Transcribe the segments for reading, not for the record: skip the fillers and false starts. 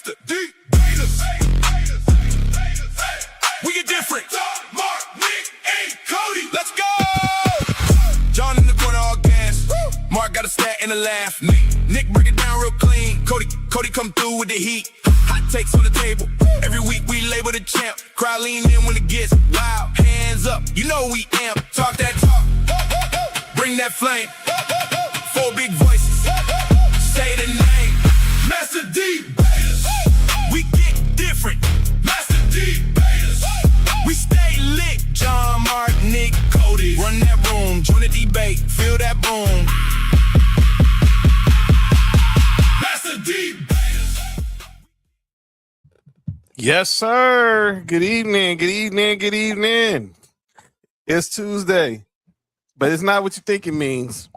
Mastah, D-Bate. We get different. Mark, Nick, and Cody. Let's go. John in the corner, all gas. Mark got a stat and a laugh. Nick break it down real clean. Cody come through with the heat. Hot takes on the table. Every week we label the champ. Crowd lean in when it gets loud. Hands up, you know we amp. Talk that talk. Bring that flame. Four big voices. Say the name. Mastah D-Bate. We get different. Mastah D-Bate. We stay lit. John, Mark, Nick, Cody. Run that room. Join the debate. Feel that boom. Mastah D-Bate. Yes, sir. Good evening. Good evening. Good evening. It's Tuesday, but it's not what you think it means,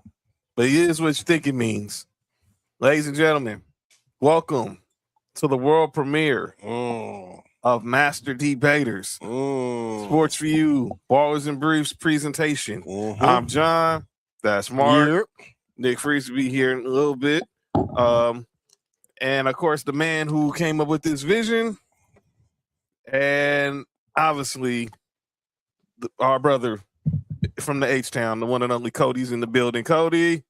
but it is what you think it means. Ladies and gentlemen, welcome to the world premiere of Master Debaters. Sports for You, Ballers and Briefs presentation. I'm John. That's Mark. Nick Freeze will be here in a little bit. And of course, the man who came up with this vision, and obviously our brother from the H-Town, the one and only Cody's in the building. Cody,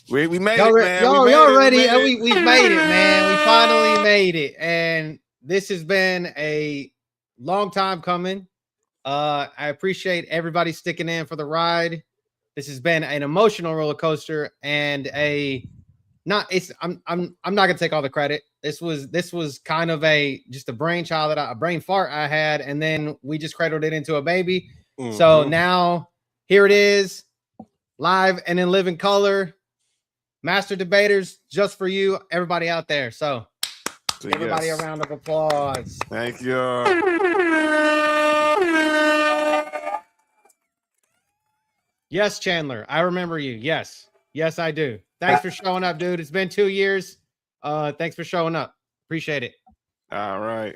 we made it, man. Y'all ready? We made it, man. We finally made it. And this has been a long time coming. I appreciate everybody sticking in for the ride. This has been an emotional roller coaster and I'm not gonna take all the credit. This was kind of just a brainchild a brain fart I had, and then we just cradled it into a baby. So now here it is, live and in living color. Master Debaters, just for you, everybody out there. So everybody, a round of applause. Thank you. Yes, Chandler, I remember you. Yes, I do. Thanks for showing up, dude. It's been 2 years. Thanks for showing up. Appreciate it. All right.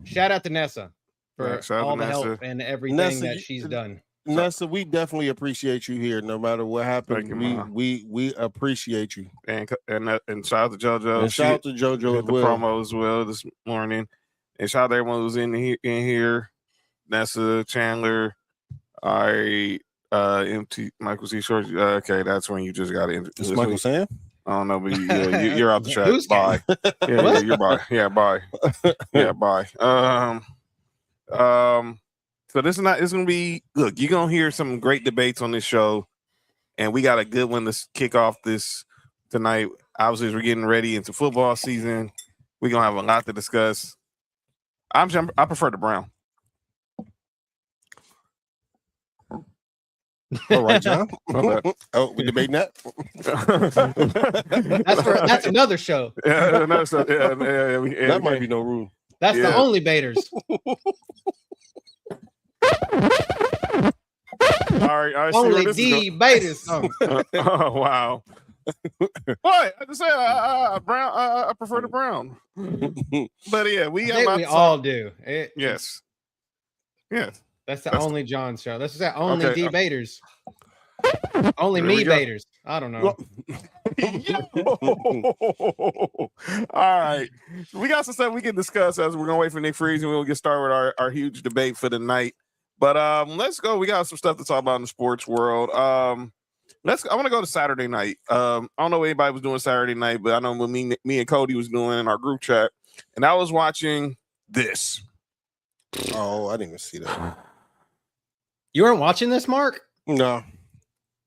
Shout out to Nessa for all the help and everything that she's done. Nessa, we definitely appreciate you here. No matter what happened, we appreciate you. And shout out to JoJo. And shout out to JoJo as the well. promo as well this morning. And shout out to everyone who's in here. Nessa, Chandler, MT, Michael C. Short. Okay, that's when you just got in. Is Michael Sam? I don't know, but you're out the track. Bye. Yeah, you're bye. Yeah, bye. Yeah, bye. So it's gonna be, look, you're gonna hear some great debates on this show, and we got a good one to kick off this tonight. Obviously, as we're getting ready into football season, we're gonna have a lot to discuss. I prefer the Brown. All right, John. Oh, we debating that? That's another show. Yeah, another show. That might be no rule. That's the only Baters. All right. Only D-Baters. Oh, wow. What? I just said Brown. I prefer the Brown. But yeah, we all do. Yes. That's the only John show. This is that only debaters. Only me baters. I don't know. All right. We got some stuff we can discuss as we're gonna wait for Nick Freeze and we'll get started with our huge debate for the night. But let's go. We got some stuff to talk about in the sports world. I want to go to Saturday night. I don't know what anybody was doing Saturday night, but I know what me and Cody was doing in our group chat. And I was watching this. Oh, I didn't even see that. You weren't watching this, Mark? No.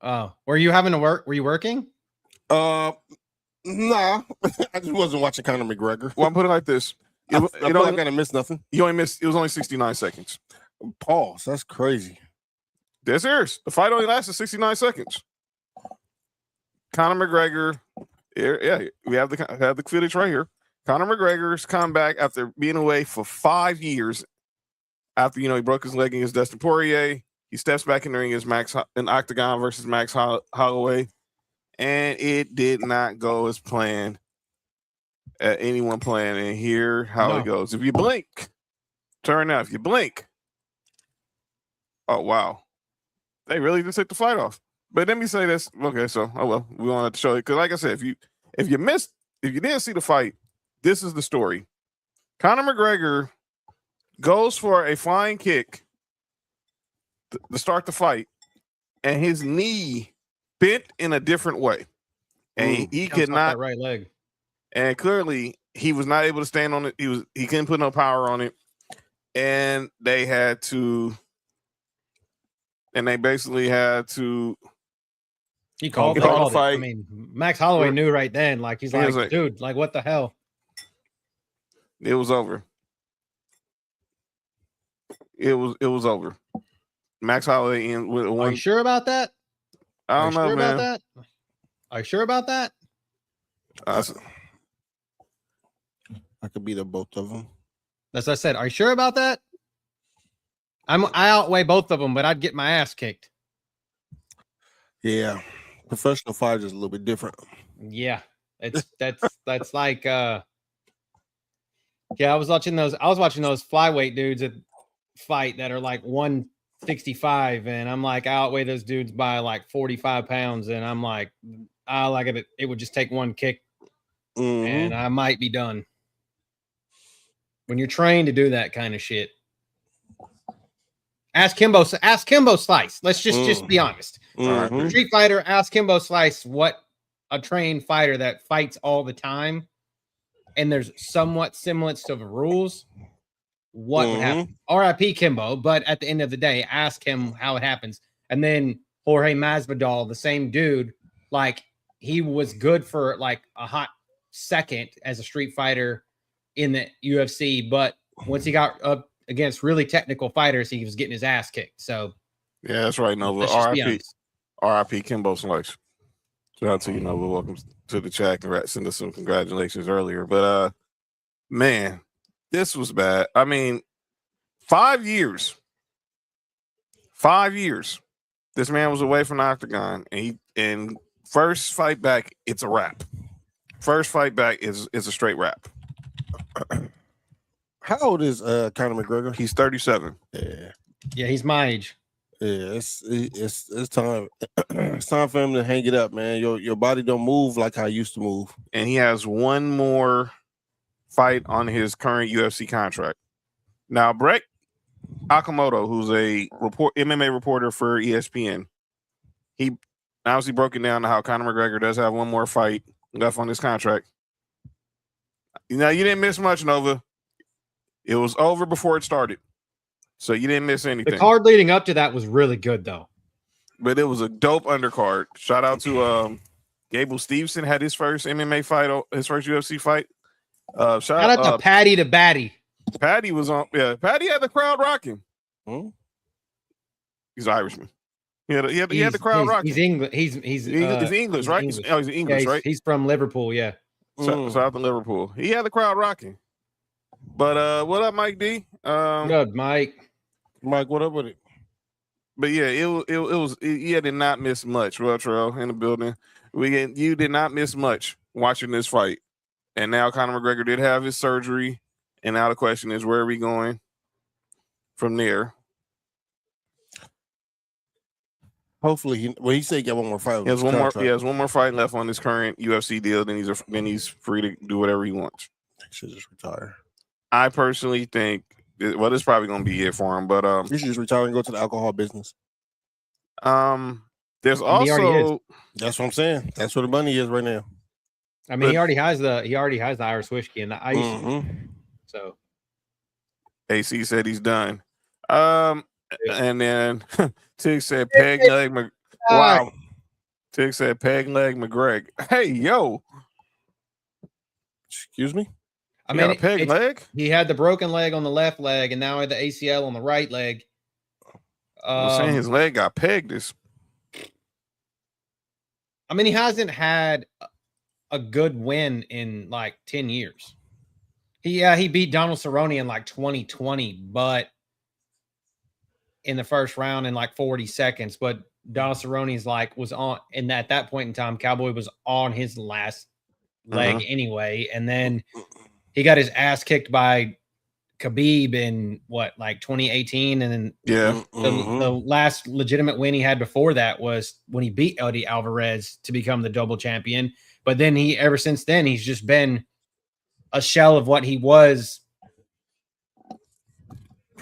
Oh, were you having to work? Were you working? Nah. I just wasn't watching Conor McGregor. Well, I'm putting it like this. I feel like I didn't miss nothing. You only missed. It was only 69 seconds. Pause. That's crazy. That's serious. The fight only lasted 69 seconds. Conor McGregor. Yeah, we have the footage right here. Conor McGregor's comeback after being away for 5 years. After, he broke his leg against Dustin Poirier, he steps back in the ring against an octagon versus Max Holloway, and it did not go as planned. Anyone planned, and here how it goes. If you blink, turn out. If you blink, oh wow, they really just took the fight off. But let me say this. Okay, so we wanted to show you because, like I said, if you didn't see the fight, this is the story. Conor McGregor goes for a flying kick to start the fight, and his knee bent in a different way, and he could not that right leg. And clearly, he was not able to stand on it. He couldn't put no power on it, and they basically had to. He called the fight. I mean, Max Holloway knew right then. Like he's like, dude, like what the hell? It was over. It was over. Max Holloway in with one. Are you sure about that? I don't know, man. About that? Are you sure about that? I could beat up both of them. As I said, are you sure about that? I outweigh both of them, but I'd get my ass kicked. Yeah, professional fighters is a little bit different. Yeah, that's like yeah. I was watching those flyweight dudes that fight that are like 165, and I'm like, I outweigh those dudes by like 45 pounds, and I'm like, I like it. It would just take one kick, and I might be done. When you're trained to do that kind of shit, ask Kimbo Slice. Let's just be honest. Street Fighter, ask Kimbo Slice what a trained fighter that fights all the time, and there's somewhat semblance to the rules. What would happen? R.I.P. Kimbo, but at the end of the day, ask him how it happens. And then Jorge Masvidal, the same dude, like he was good for like a hot second as a street fighter in the UFC, but once he got up against really technical fighters, he was getting his ass kicked. So yeah, that's right, Nova. R.I.P. Kimbo Slice. Shout out to you, Nova. Welcome to the chat. Send us some congratulations earlier. But man, this was bad. I mean, 5 years. 5 years. This man was away from the octagon, and first fight back, it's a wrap. First fight back is a straight wrap. How old is Conor McGregor? He's 37. Yeah, he's my age. Yeah, it's time. It's time for him to hang it up, man. Your body don't move like how it used to move. And he has one more fight on his current UFC contract. Now, Brett Okamoto, who's a MMA reporter for ESPN, he obviously broken down how Conor McGregor does have one more fight left on his contract. Now, you didn't miss much, Nova. It was over before it started. So you didn't miss anything. The card leading up to that was really good, though. But it was a dope undercard. Shout out to Gable Stevenson, had his first MMA fight, his first UFC fight. Shout out to Patty to Batty. Patty was on. Yeah, Patty had the crowd rocking. He's Irishman. He had the crowd rocking. He's English. He's English, right? English. He's English, right? He's from Liverpool. Yeah. South of Liverpool. He had the crowd rocking. But what up, Mike D? Good, Mike. Mike, what up with it? But yeah, it was. You did not miss much. Well, Terrell in the building. You did not miss much watching this fight. And now Conor McGregor did have his surgery, and now the question is, where are we going from there? Hopefully, he said he got one more fight. He has one more. He has one more fight left on his current UFC deal. Then he's free to do whatever he wants. He should just retire. I personally think. Well, this is probably going to be it for him, but he should just retire and go to the alcohol business. There's also that's what I'm saying. That's where the money is right now. I mean, he already has the Irish whiskey and the ice. So AC said he's done. And then Tig said peg leg. Wow. Tig said peg leg McGregor. Hey, yo. Excuse me. I mean, a peg leg. He had the broken leg on the left leg, and now the ACL on the right leg. I'm saying his leg got pegged. I mean, he hasn't had a good win in like 10 years. He beat Donald Cerrone in like 2020, but in the first round in like 40 seconds. But Donald Cerrone's was on, and at that point in time, Cowboy was on his last leg anyway, and then he got his ass kicked by Khabib in 2018, and then the last legitimate win he had before that was when he beat Eddie Alvarez to become the double champion. But then ever since then, he's just been a shell of what he was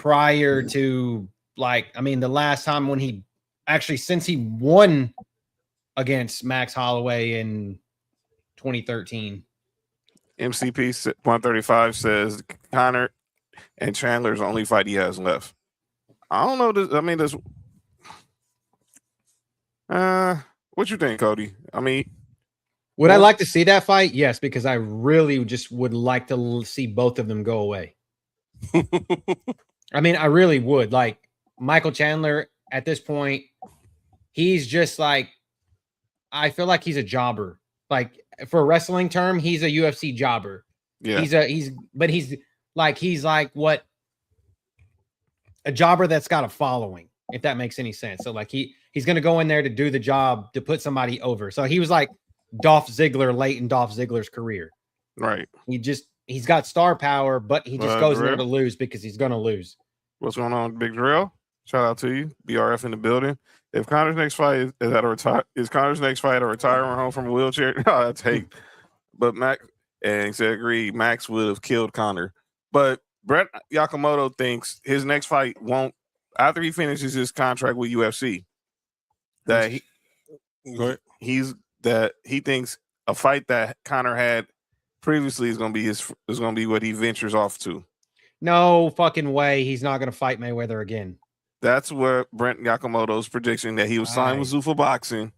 prior to the last time when he actually since he won against Max Holloway in 2013. MCP 135 says Conor and Chandler's the only fight he has left. I don't know. What you think, Cody? I mean, would I like to see that fight? Yes, because I really just would like to see both of them go away. I mean, I really would. Like Michael Chandler at this point, he's just like, I feel like he's a jobber. Like for a wrestling term, he's a UFC jobber. Yeah. He's like what a jobber that's got a following, if that makes any sense. So like he's gonna go in there to do the job to put somebody over. So he was like Dolph Ziggler late in Dolph Ziggler's career. Right. He's got star power, but he just goes in there to lose because he's gonna lose. What's going on, Big Drill? Shout out to you, BRF in the building. If Conor's next fight is Conor's next fight a retirement home from a wheelchair? No, that's hate. But Max and he said agree. Max would have killed Conor, but Brett Yakamoto thinks his next fight won't after he finishes his contract with UFC. That he thinks a fight that Conor had previously is going to be what he ventures off to. No fucking way. He's not going to fight Mayweather again. That's where Brent Yakamoto's prediction that he was signed with Zuffa Boxing,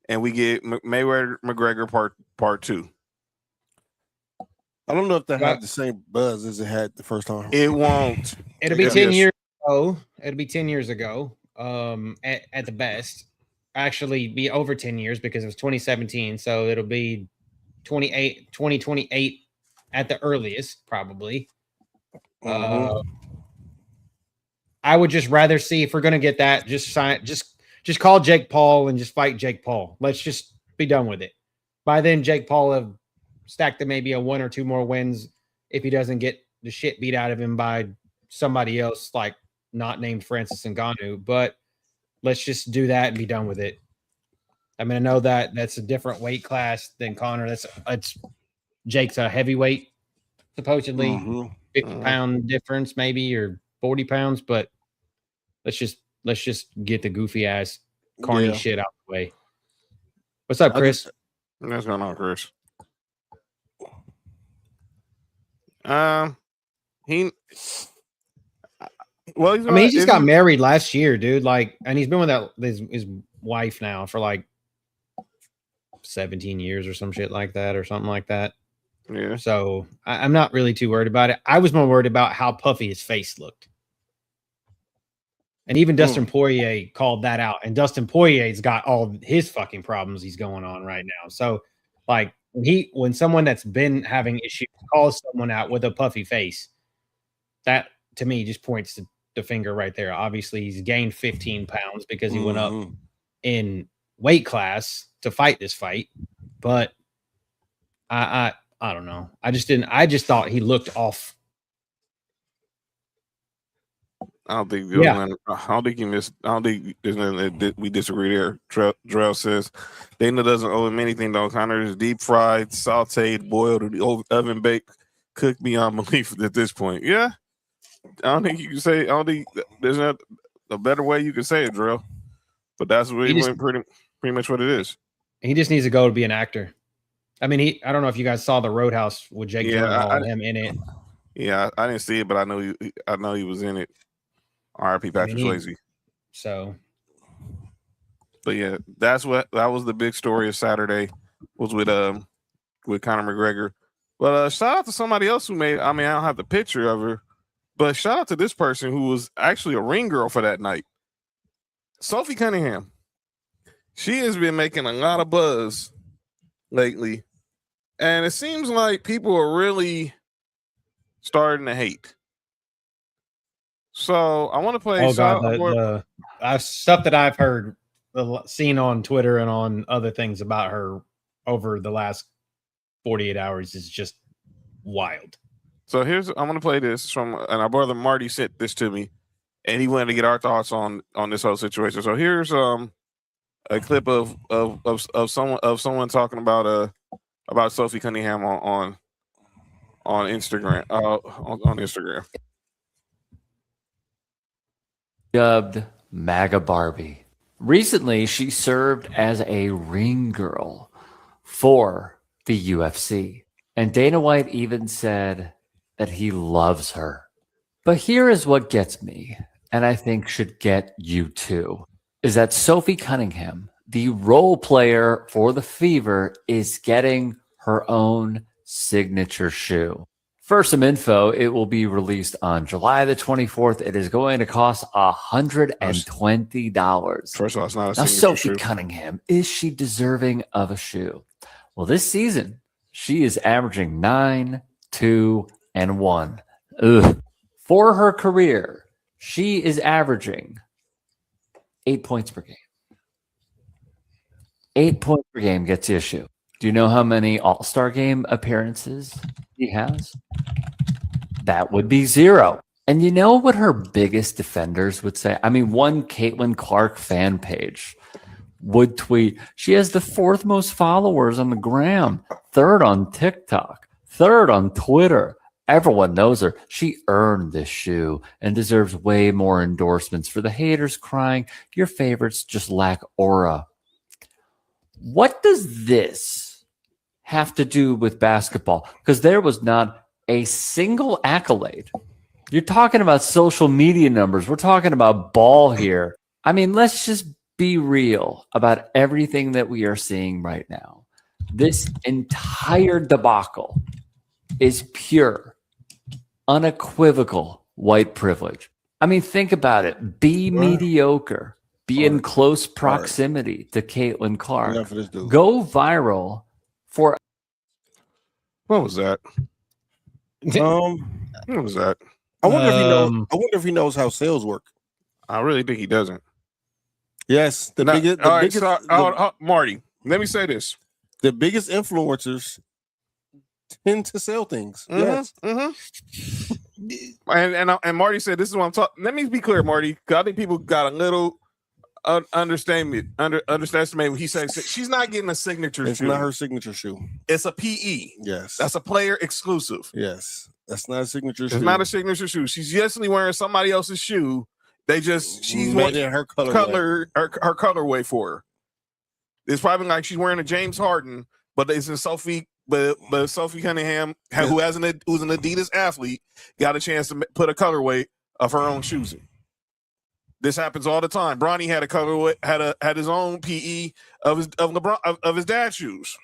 and we get Mayweather McGregor part 2. I don't know if that had the same buzz as it had the first time. It won't. It'll be 10 years ago. It'll be 10 years ago. At the best. Actually be over 10 years because it was 2017. So it'll be 2028 at the earliest, probably. I would just rather see if we're gonna get that, just call Jake Paul and just fight Jake Paul. Let's just be done with it. By then, Jake Paul have stacked to maybe a 1 or 2 more wins if he doesn't get the shit beat out of him by somebody else, like not named Francis Ngannou. But let's just do that and be done with it. I mean, I know that that's a different weight class than Conor. It's Jake's a heavyweight, supposedly 50-pound difference, maybe, or 40 pounds. But let's just get the goofy ass corny shit out of the way. What's up, Chris? What's going on, Chris? He just got married last year, dude. Like, and he's been with his wife now for like 17 years or some shit like that, or something like that. Yeah. So I'm not really too worried about it. I was more worried about how puffy his face looked. And even Dustin Poirier called that out. And Dustin Poirier's got all his fucking problems he's going on right now. So, like, when someone that's been having issues calls someone out with a puffy face, that to me just points to the finger right there. Obviously, he's gained 15 pounds because he went up in weight class to fight this fight. But I don't know. I just thought he looked off. I don't think he missed. I don't think there's nothing that we disagree there. Drell says Dana doesn't owe him anything though. Conor is deep fried, sauteed, boiled, or oven baked, cooked beyond belief at this point. Yeah, I don't think you can say. I don't think there's not a better way you can say it, Drell. But that's what he went pretty much what it is. He just needs to go to be an actor. I mean, I don't know if you guys saw the Roadhouse with Jake Gyllenhaal and him in it. Yeah, I didn't see it, but I know he was in it. R.I.P. Patrick Swayze. So, but yeah, that was the big story of Saturday, was with Conor McGregor. But shout out to somebody else who made. I mean, I don't have the picture of her, but shout out to this person who was actually a ring girl for that night, Sophie Cunningham. She has been making a lot of buzz lately, and it seems like people are really starting to hate. So I want to play. Oh God, stuff that I've heard, seen on Twitter and on other things about her over the last 48 hours is just wild. So I want to play this from, and our brother Marty sent this to me, and he wanted to get our thoughts on this whole situation. So here's a clip of someone talking about Sophie Cunningham on Instagram on Instagram. dubbed MAGA Barbie. Recently, she served as a ring girl for the UFC. And Dana White even said that he loves her. But here is what gets me, and I think should get you too, is that Sophie Cunningham, the role player for the Fever, is getting her own signature shoe. For some info, it will be released on July the 24th. It is going to cost $120. First of all, it's not a Now, signature Sophie shoe. Cunningham, is she deserving of a shoe? Well, this season, she is averaging 9, 2, and 1. Ugh. For her career, she is averaging 8 points per game. 8 points per game gets you a shoe. Do you know how many All-Star game appearances he has? That would be 0. And you know what her biggest defenders would say? I mean, one Caitlin Clark fan page would tweet, she has the 4th most followers on the gram, 3rd on TikTok, 3rd on Twitter. Everyone knows her. She earned this shoe and deserves way more endorsements for the haters crying, your favorites just lack aura. What does this have to do with basketball? Because there was not a single accolade. You're talking about social media numbers. We're talking about ball here. I mean, let's just be real about everything that we are seeing right now. This entire debacle is pure, unequivocal white privilege. I mean, think about it. Be mediocre. Be in close proximity to Caitlin Clark. Go viral for. What was that? What was that? I wonder if he knows. I wonder if he knows how sales work. I really think he doesn't. Yes, Marty. Let me say this: the biggest influencers tend to sell things. Yes. And Marty said, "This is what I'm talking." Let me be clear, Marty. I think people got a little underestimate what he said. She's not getting a signature shoe. It's not her signature shoe. It's a PE. Yes, that's a player exclusive. Yes, that's not a signature shoe. It's not a signature shoe. She's just wearing somebody else's shoe. She's made it her colorway for her. It's probably like she's wearing a James Harden, but it's in Sophie. But Sophie Cunningham, who's an Adidas athlete, got a chance to put a colorway of her own shoes in. This happens all the time. Bronny had a colorway, had his own PE of his dad's shoes.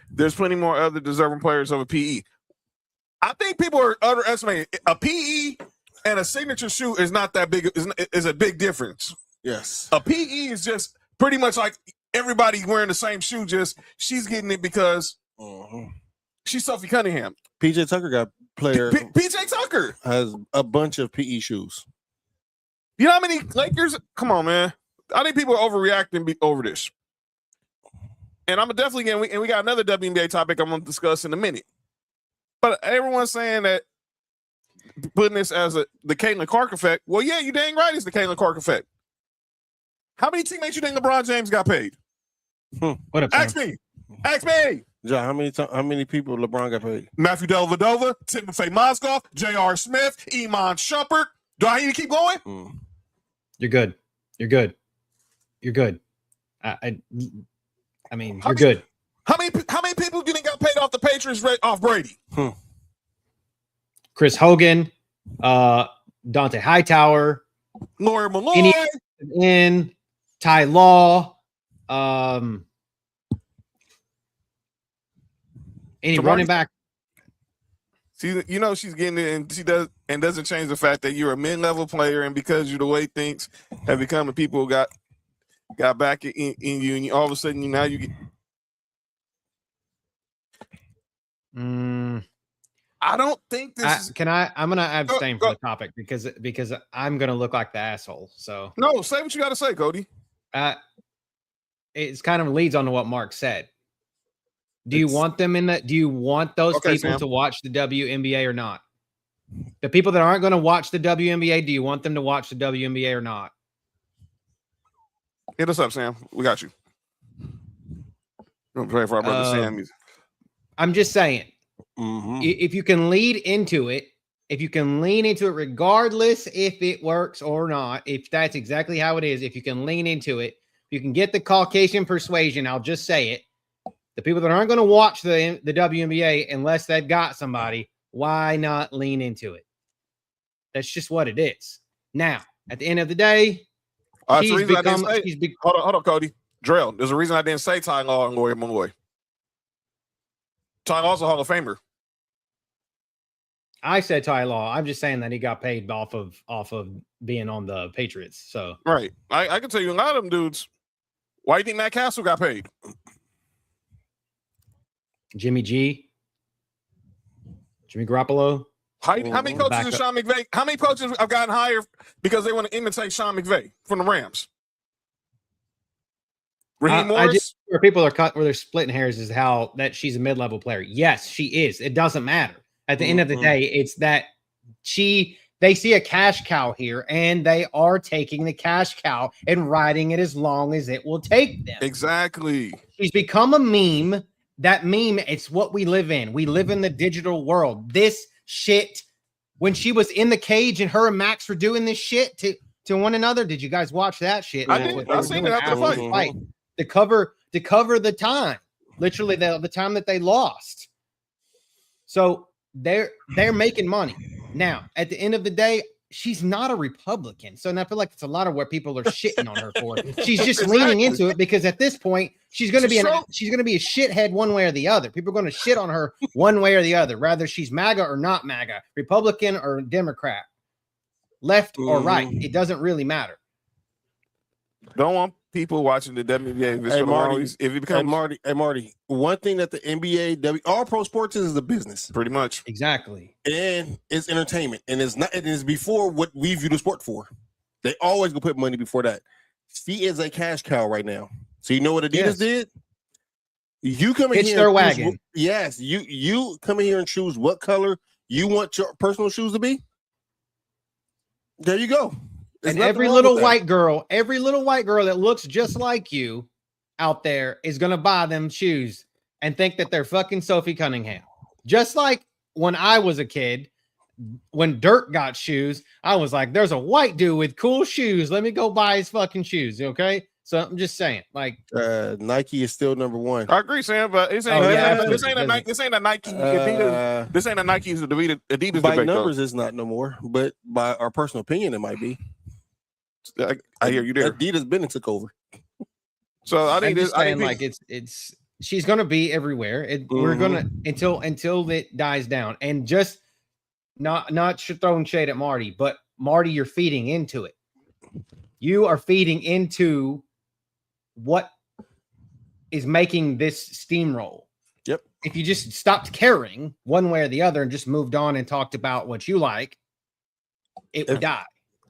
There's plenty more other deserving players of a PE. I think people are underestimating a PE and a signature shoe is not that big. Is a big difference. Yes, a PE is just pretty much like everybody wearing the same shoe. Just she's getting it because she's Sophie Cunningham. PJ Tucker got player. PJ Tucker has a bunch of PE shoes. You know how many Lakers? Come on, man. I think people are overreacting over this. And I'm definitely getting, and we got another WNBA topic I'm going to discuss in a minute. But everyone's saying that putting this as the Caitlin Clark effect. Well, yeah, you dang right it's the Caitlin Clark effect. How many teammates you think LeBron James got paid? What up, Ask me. John, how many people LeBron got paid? Matthew Dellavedova, Timofey Mozgov, J.R. Smith, Iman Shumpert. Do I need to keep going? You're good. I mean, you're good. How many people do you think got paid off the Patriots off Brady? Chris Hogan, Dante Hightower, Lawyer Malloy, Ty Law, any running back. See, you know she's getting it, and she doesn't change the fact that you're a mid-level player, and because you're the way things have become, and people got back in you, and all of a sudden you get. I don't think this is. I'm gonna abstain from the topic because I'm gonna look like the asshole. So no, say what you got to say, Cody. It's kind of leads on to what Mark said. Do you want them in that? Do you want those people to watch the WNBA or not? The people that aren't going to watch the WNBA, do you want them to watch the WNBA or not? Hit us up, Sam. We got you. We're pray for our brother Sam. I'm just saying, if you can lead into it if you can lean into it, regardless if it works or not, if that's exactly how it is, if you can lean into it, you can get the Caucasian persuasion. I'll just say it. The people that aren't going to watch the WNBA unless they've got somebody, why not lean into it? That's just what it is. Now, at the end of the day, hold on, Cody. Drell, there's a reason I didn't say Ty Law and Lawyer Malloy. Ty Law's a Hall of Famer. I said Ty Law. I'm just saying that he got paid off of being on the Patriots. So right, I can tell you a lot of them dudes. Why do you think Matt Castle got paid? Jimmy Garoppolo. How many coaches is Sean McVay? How many coaches have gotten hired because they want to imitate Sean McVay from the Rams? Raheem Morris. Where people are where they're splitting hairs is how that she's a mid-level player. Yes, she is. It doesn't matter. At the end of the day, it's that they see a cash cow here, and they are taking the cash cow and riding it as long as it will take them. Exactly. She's become a meme. That meme, it's what we live in. We live in the digital world. This shit, when she was in the cage and her and Max were doing this shit to one another. Did you guys watch that shit? I did. I seen it after the fight. To cover the time, literally the time that they lost. So they're making money. Now, at the end of the day, she's not a Republican. So I feel like it's a lot of where people are shitting on her for. She's just leaning into it because at this point, she's going to be a shithead one way or the other. People are going to shit on her one way or the other, rather she's MAGA or not MAGA, Republican or Democrat, left or right. It doesn't really matter. Don't want people watching the WNBA. Hey, Marty. One thing that the NBA, all pro sports is a business, pretty much. Exactly, and it's entertainment, and it's not. It is before what we view the sport for. They always go put money before that. She is a cash cow right now. So you know what Adidas did? You come in here, their wagon. Yes, you come in here and choose what color you want your personal shoes to be. There you go. And every little white girl that looks just like you out there is going to buy them shoes and think that they're fucking Sophie Cunningham. Just like when I was a kid, when Dirk got shoes, I was like, there's a white dude with cool shoes. Let me go buy his fucking shoes. Okay. So I'm just saying, like, Nike is still number one. I agree, Sam, but this ain't a Nike. This ain't a Nike. This ain't a Nike's Adidas. By numbers, it's not no more, but by our personal opinion, it might be. I hear you there. Adidas Bennett took over. So I think it's she's gonna be everywhere. We're gonna until it dies down, and just not throwing shade at Marty, but Marty, you're feeding into it. You are feeding into what is making this steamroll. Yep. If you just stopped caring one way or the other and just moved on and talked about what you like, it would die.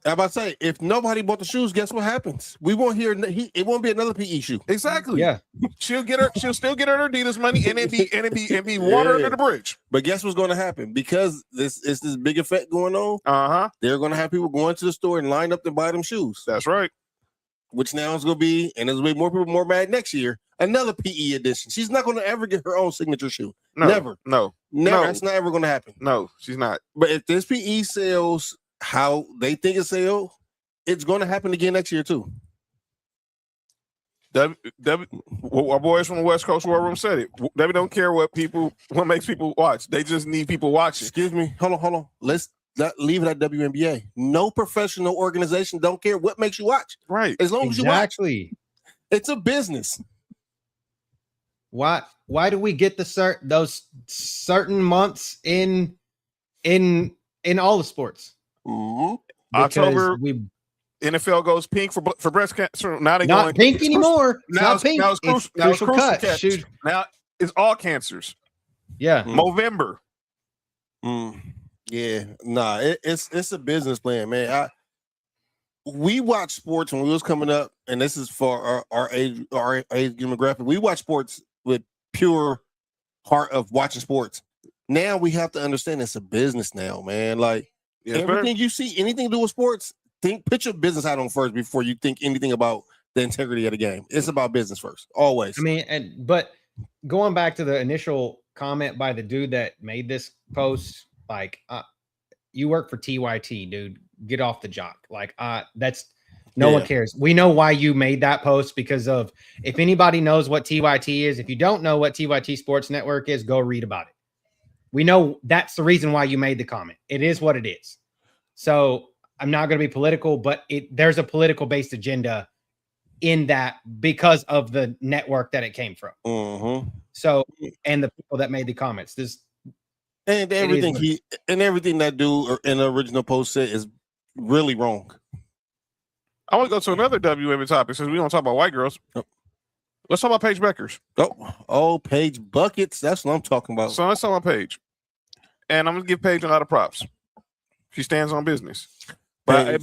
I'm about to say, if nobody bought the shoes, guess what happens? We won't hear. It won't be another PE shoe. Exactly. Yeah. She'll still get her Adidas money, and it be water under the bridge. But guess what's going to happen? Because this big effect going on. They're going to have people going to the store and line up to buy them shoes. That's right. Which now is going to be, and there's going to be more people more mad next year. Another PE edition. She's not going to ever get her own signature shoe. Never. No. That's not ever going to happen. No, she's not. But if this PE sells how they think it sells, it's going to happen again next year too. Our boys from the West Coast War Room said it. They don't care what makes people watch. They just need people watching. Excuse me. Hold on. Let's not leave it at WNBA. No professional organization don't care what makes you watch. Right. As long as you watch. It's a business. Why do we get those certain months in all the sports? October, NFL goes pink for breast cancer. Now they not pink anymore. Now it's pink. It's crucial cut. Now it's all cancers. Yeah, Movember. Yeah, nah. It's a business plan, man. We watch sports when we was coming up, and this is for our age demographic. We watch sports with pure heart of watching sports. Now we have to understand it's a business now, man. Like. Yes, everything you see, anything to do with sports, put your business hat on first before you think anything about the integrity of the game. It's about business first, always. I mean, but going back to the initial comment by the dude that made this post, like you work for TYT, dude. Get off the jock. Like, that's no one cares. We know why you made that post because of if anybody knows what TYT is. If you don't know what TYT Sports Network is, go read about it. We know that's the reason why you made the comment. It is what it is. So I'm not going to be political, but there's a political based agenda in that because of the network that it came from. So, and the people that made the comments, and everything that dude in the original post said is really wrong. I want to go to another WNBA topic since we don't talk about white girls. Let's talk about Paige Beckers. Paige buckets. That's what I'm talking about. So let's talk about Paige, and I'm gonna give Paige a lot of props. She stands on business. But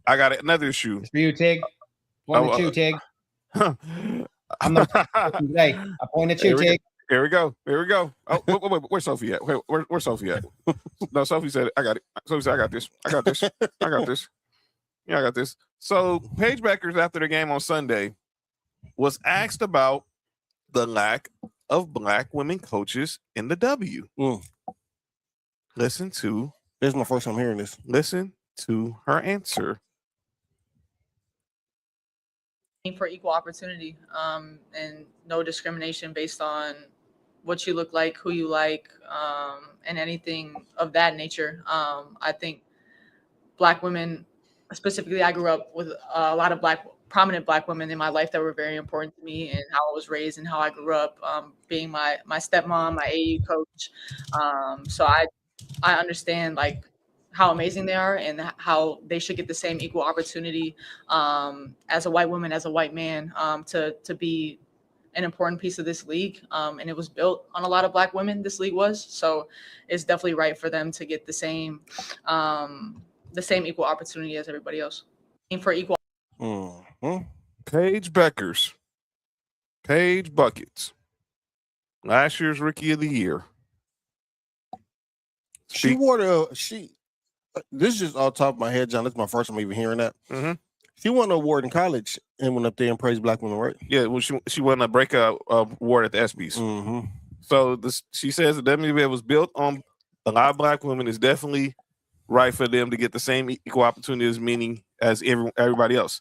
I got another issue. It's for you, Tig. Point at you, Tig. I'm the today. I point at you, Tig. Here we go. Oh, wait, where's Sophie at? Wait, where's Sophie at? No, Sophie said, I got it. Sophie said, I got this. I got this. Yeah, I got this. So Paige Beckers, after the game on Sunday, was asked about the lack of black women coaches in the W. Listen to. This is my first time hearing this. Listen to her answer. For equal opportunity and no discrimination based on what you look like, who you like, and anything of that nature. I think black women, specifically, I grew up with a lot of prominent black women in my life that were very important to me and how I was raised and how I grew up, being my stepmom, my AU coach. So I understand like how amazing they are and how they should get the same equal opportunity as a white woman, as a white man, to be an important piece of this league. And it was built on a lot of black women, this league was. So it's definitely right for them to get the same equal opportunity as everybody else. And for equal. Paige Beckers. Paige Buckets. Last year's Rookie of the Year. This is just off the top of my head, John. This is my first time even hearing that. She won an award in college and went up there and praised black women, right? Yeah, well, she won a breakout award at the ESPYs. So she says the WNBA was built on a lot of black women. It's definitely right for them to get the same equal opportunities, meaning as everybody else.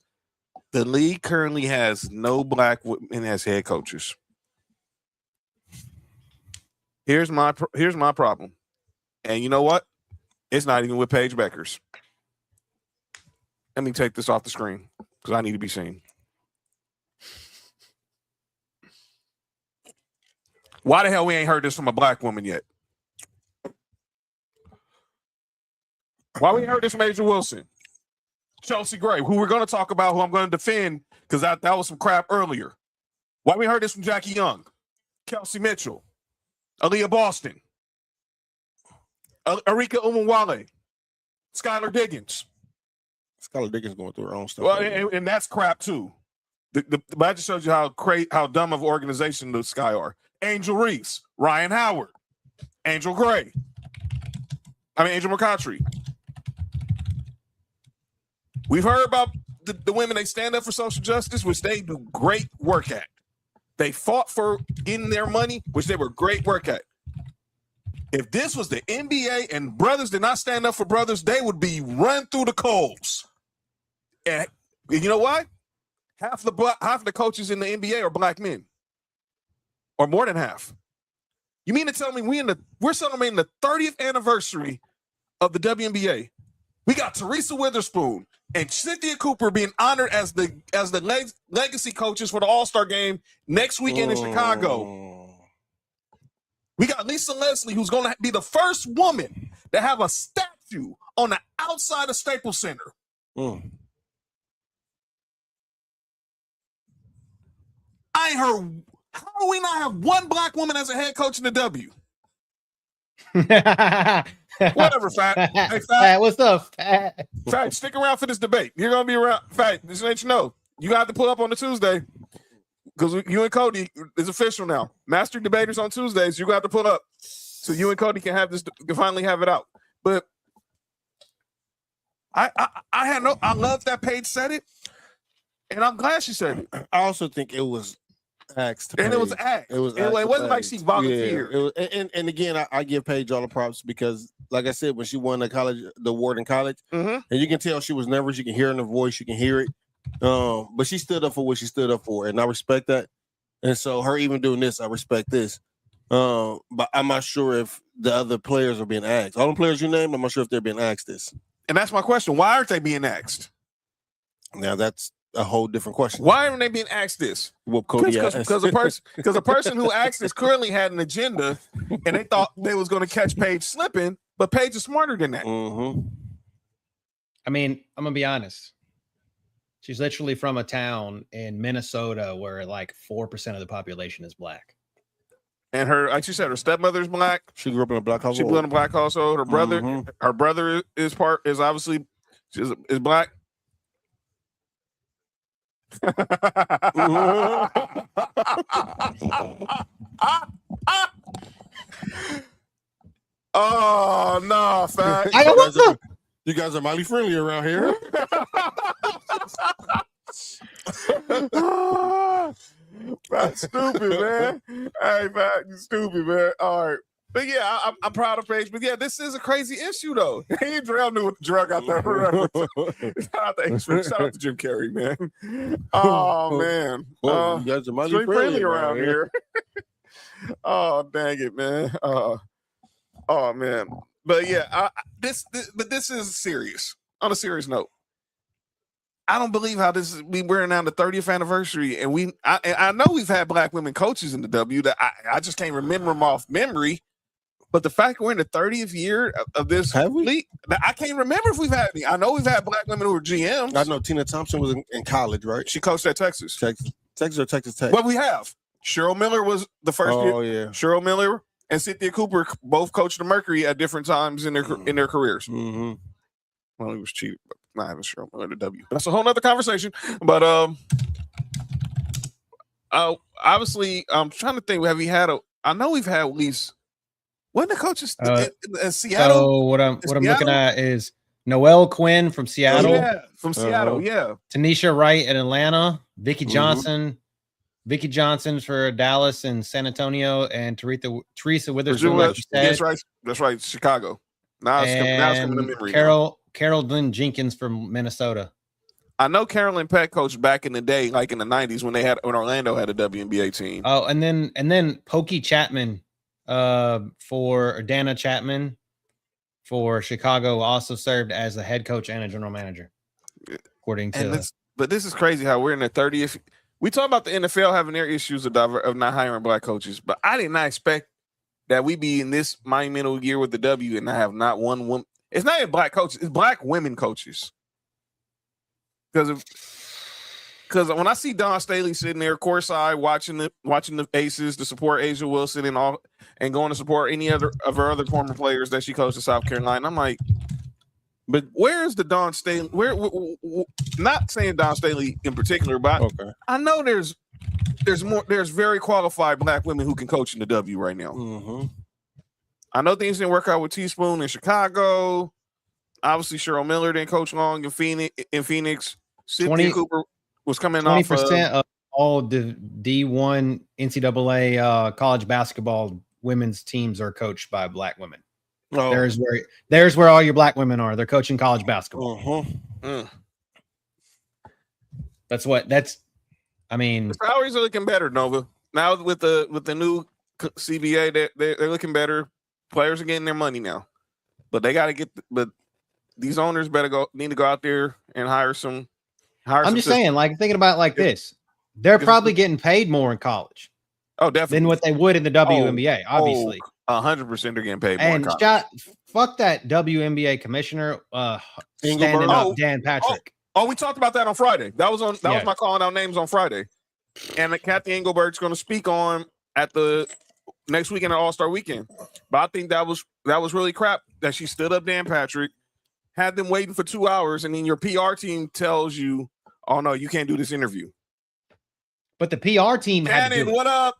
The league currently has no black women as head coaches. Here's my problem, and you know what? It's not even with Paige Beckers. Let me take this off the screen because I need to be seen. Why the hell we ain't heard this from a black woman yet? Why we ain't heard this from Asia Wilson? Chelsea Gray, who we're going to talk about, who I'm going to defend because that was some crap earlier. Why we heard this from Jackie Young, Kelsey Mitchell, Aaliyah Boston, Arika Umawale, Skylar Diggins. Skylar Diggins going through her own stuff. Well, and that's crap too. That just shows you how dumb of an organization the Sky are. Angel Reese, Ryan Howard, Angel McCautry. We've heard about the women, they stand up for social justice, which they do great work at. They fought for getting their money, which they were great work at. If this was the NBA and brothers did not stand up for brothers, they would be run through the coals. And you know why? Half the coaches in the NBA are black men, or more than half. You mean to tell me we're celebrating the 30th anniversary of the WNBA? We got Teresa Witherspoon and Cynthia Cooper being honored as the legacy coaches for the All-Star game next weekend in Chicago. We got Lisa Leslie, who's going to be the first woman to have a statue on the outside of Staples Center. I ain't heard. How do we not have one black woman as a head coach in the W? Whatever, Fat. Hey, Fat. What's up, Fat? Fat, stick around for this debate. You're going to be around. Fat, just let you know. You got to pull up on the Tuesday because you and Cody is official now. Master debaters on Tuesdays. You got to pull up so you and Cody can have this. Can finally have it out. But I love that Paige said it, and I'm glad she said it. I also think it was asked, and it was asked. It wasn't like she volunteered. Yeah, and again, I give Paige all the props because like I said, when she won the award in college, Mhm. and you can tell she was nervous. You can hear in her voice. You can hear it. But she stood up for what she stood up for, and I respect that. And so her even doing this, I respect this. But I'm not sure if the other players are being asked. All the players you named, I'm not sure if they're being asked this. And that's my question. Why aren't they being asked? Now that's a whole different question. Why aren't they being asked this? Whoop Cody asked. Because a person who asked this currently had an agenda, and they thought they was going to catch Paige slipping, but Paige is smarter than that. Mm-hmm. I mean, I'm gonna be honest. She's literally from a town in Minnesota where like 4% of the population is black. And her, like you said, her stepmother's black. She grew up in a black household. She grew up in a black household. Her brother, her brother is obviously is black. Oh no, fat. You guys are mighty friendly around here. That's stupid, man. Hey, man, you stupid, man. All right. But yeah, I'm proud of Paige. But yeah, this is a crazy issue, though. He Drell knew what the drug out there. Shout out to Jim Carrey, man. Oh, man. Well, you guys are mighty friendly around here. Oh, dang it, man. Oh, man. But yeah, this is serious. On a serious note, I don't believe how this is. We're now the 30th anniversary, and I know we've had black women coaches in the W that I just can't remember them off memory. But the fact we're in the 30th year of this league, I can't remember if we've had any. I know we've had black women who were GMs. I know Tina Thompson was in college, right? She coached at Texas. Texas or Texas Tech? Well, we have. Cheryl Miller was the first year. Oh, yeah. Cheryl Miller and Cynthia Cooper both coached the Mercury at different times in their careers. Mm-hmm. Well, it was cheap, but not having Cheryl Miller the W. That's a whole nother conversation. But obviously, I'm trying to think. Have we had I know we've had at least. When the coaches in Seattle? So what I'm looking at is Noelle Quinn from Seattle. Yeah, from Seattle, yeah. Tanisha Wright in Atlanta, Vicky Johnson for Dallas and San Antonio, and Teresa Witherspoon, like you said. That's right, Chicago. Now it's coming to memory. Carol Lynn Jenkins from Minnesota. I know Carolyn Peck coached back in the day, like in the 90s when Orlando had a WNBA team. Oh, and then Pokey Chapman. For Dana Chapman for Chicago also served as the head coach and a general manager, according to. But this is crazy how we're in the 30th. We talk about the NFL having their issues of not hiring black coaches, but I did not expect that we be in this monumental year with the W and I have not one woman. It's not even black coaches; it's black women coaches. Because when I see Dawn Staley sitting there courtside watching the Aces to support Asia Wilson and going to support any other of her other former players that she coached in South Carolina, I'm like, but where is the Dawn Staley? Not saying Dawn Staley in particular, but I know there's very qualified black women who can coach in the W right now. Mm-hmm. I know things didn't work out with Teaspoon in Chicago. Obviously, Cheryl Miller didn't coach long in Phoenix. Cynthia Cooper was coming 20% of all the D1 NCAA college basketball women's teams are coached by black women. Oh. There's where all your black women are. They're coaching college basketball. I mean, the salaries are looking better, Nova. Now with the new CBA, they're looking better. Players are getting their money now, but they got to but these owners need to go out there and hire some. I'm just saying, like thinking about it like this, they're probably getting paid more in college. Oh, definitely. Than what they would in the WNBA, obviously. 100% they're getting paid more. And fuck that WNBA commissioner standing up Dan Patrick. Oh, we talked about that on Friday. That was my calling out names on Friday. And Kathy Engelbert's going to speak on at the next weekend at All-Star Weekend. But I think that was really crap that she stood up Dan Patrick, had them waiting for 2 hours, and then your PR team tells you, oh no, you can't do this interview. But the PR team Cannon, what up?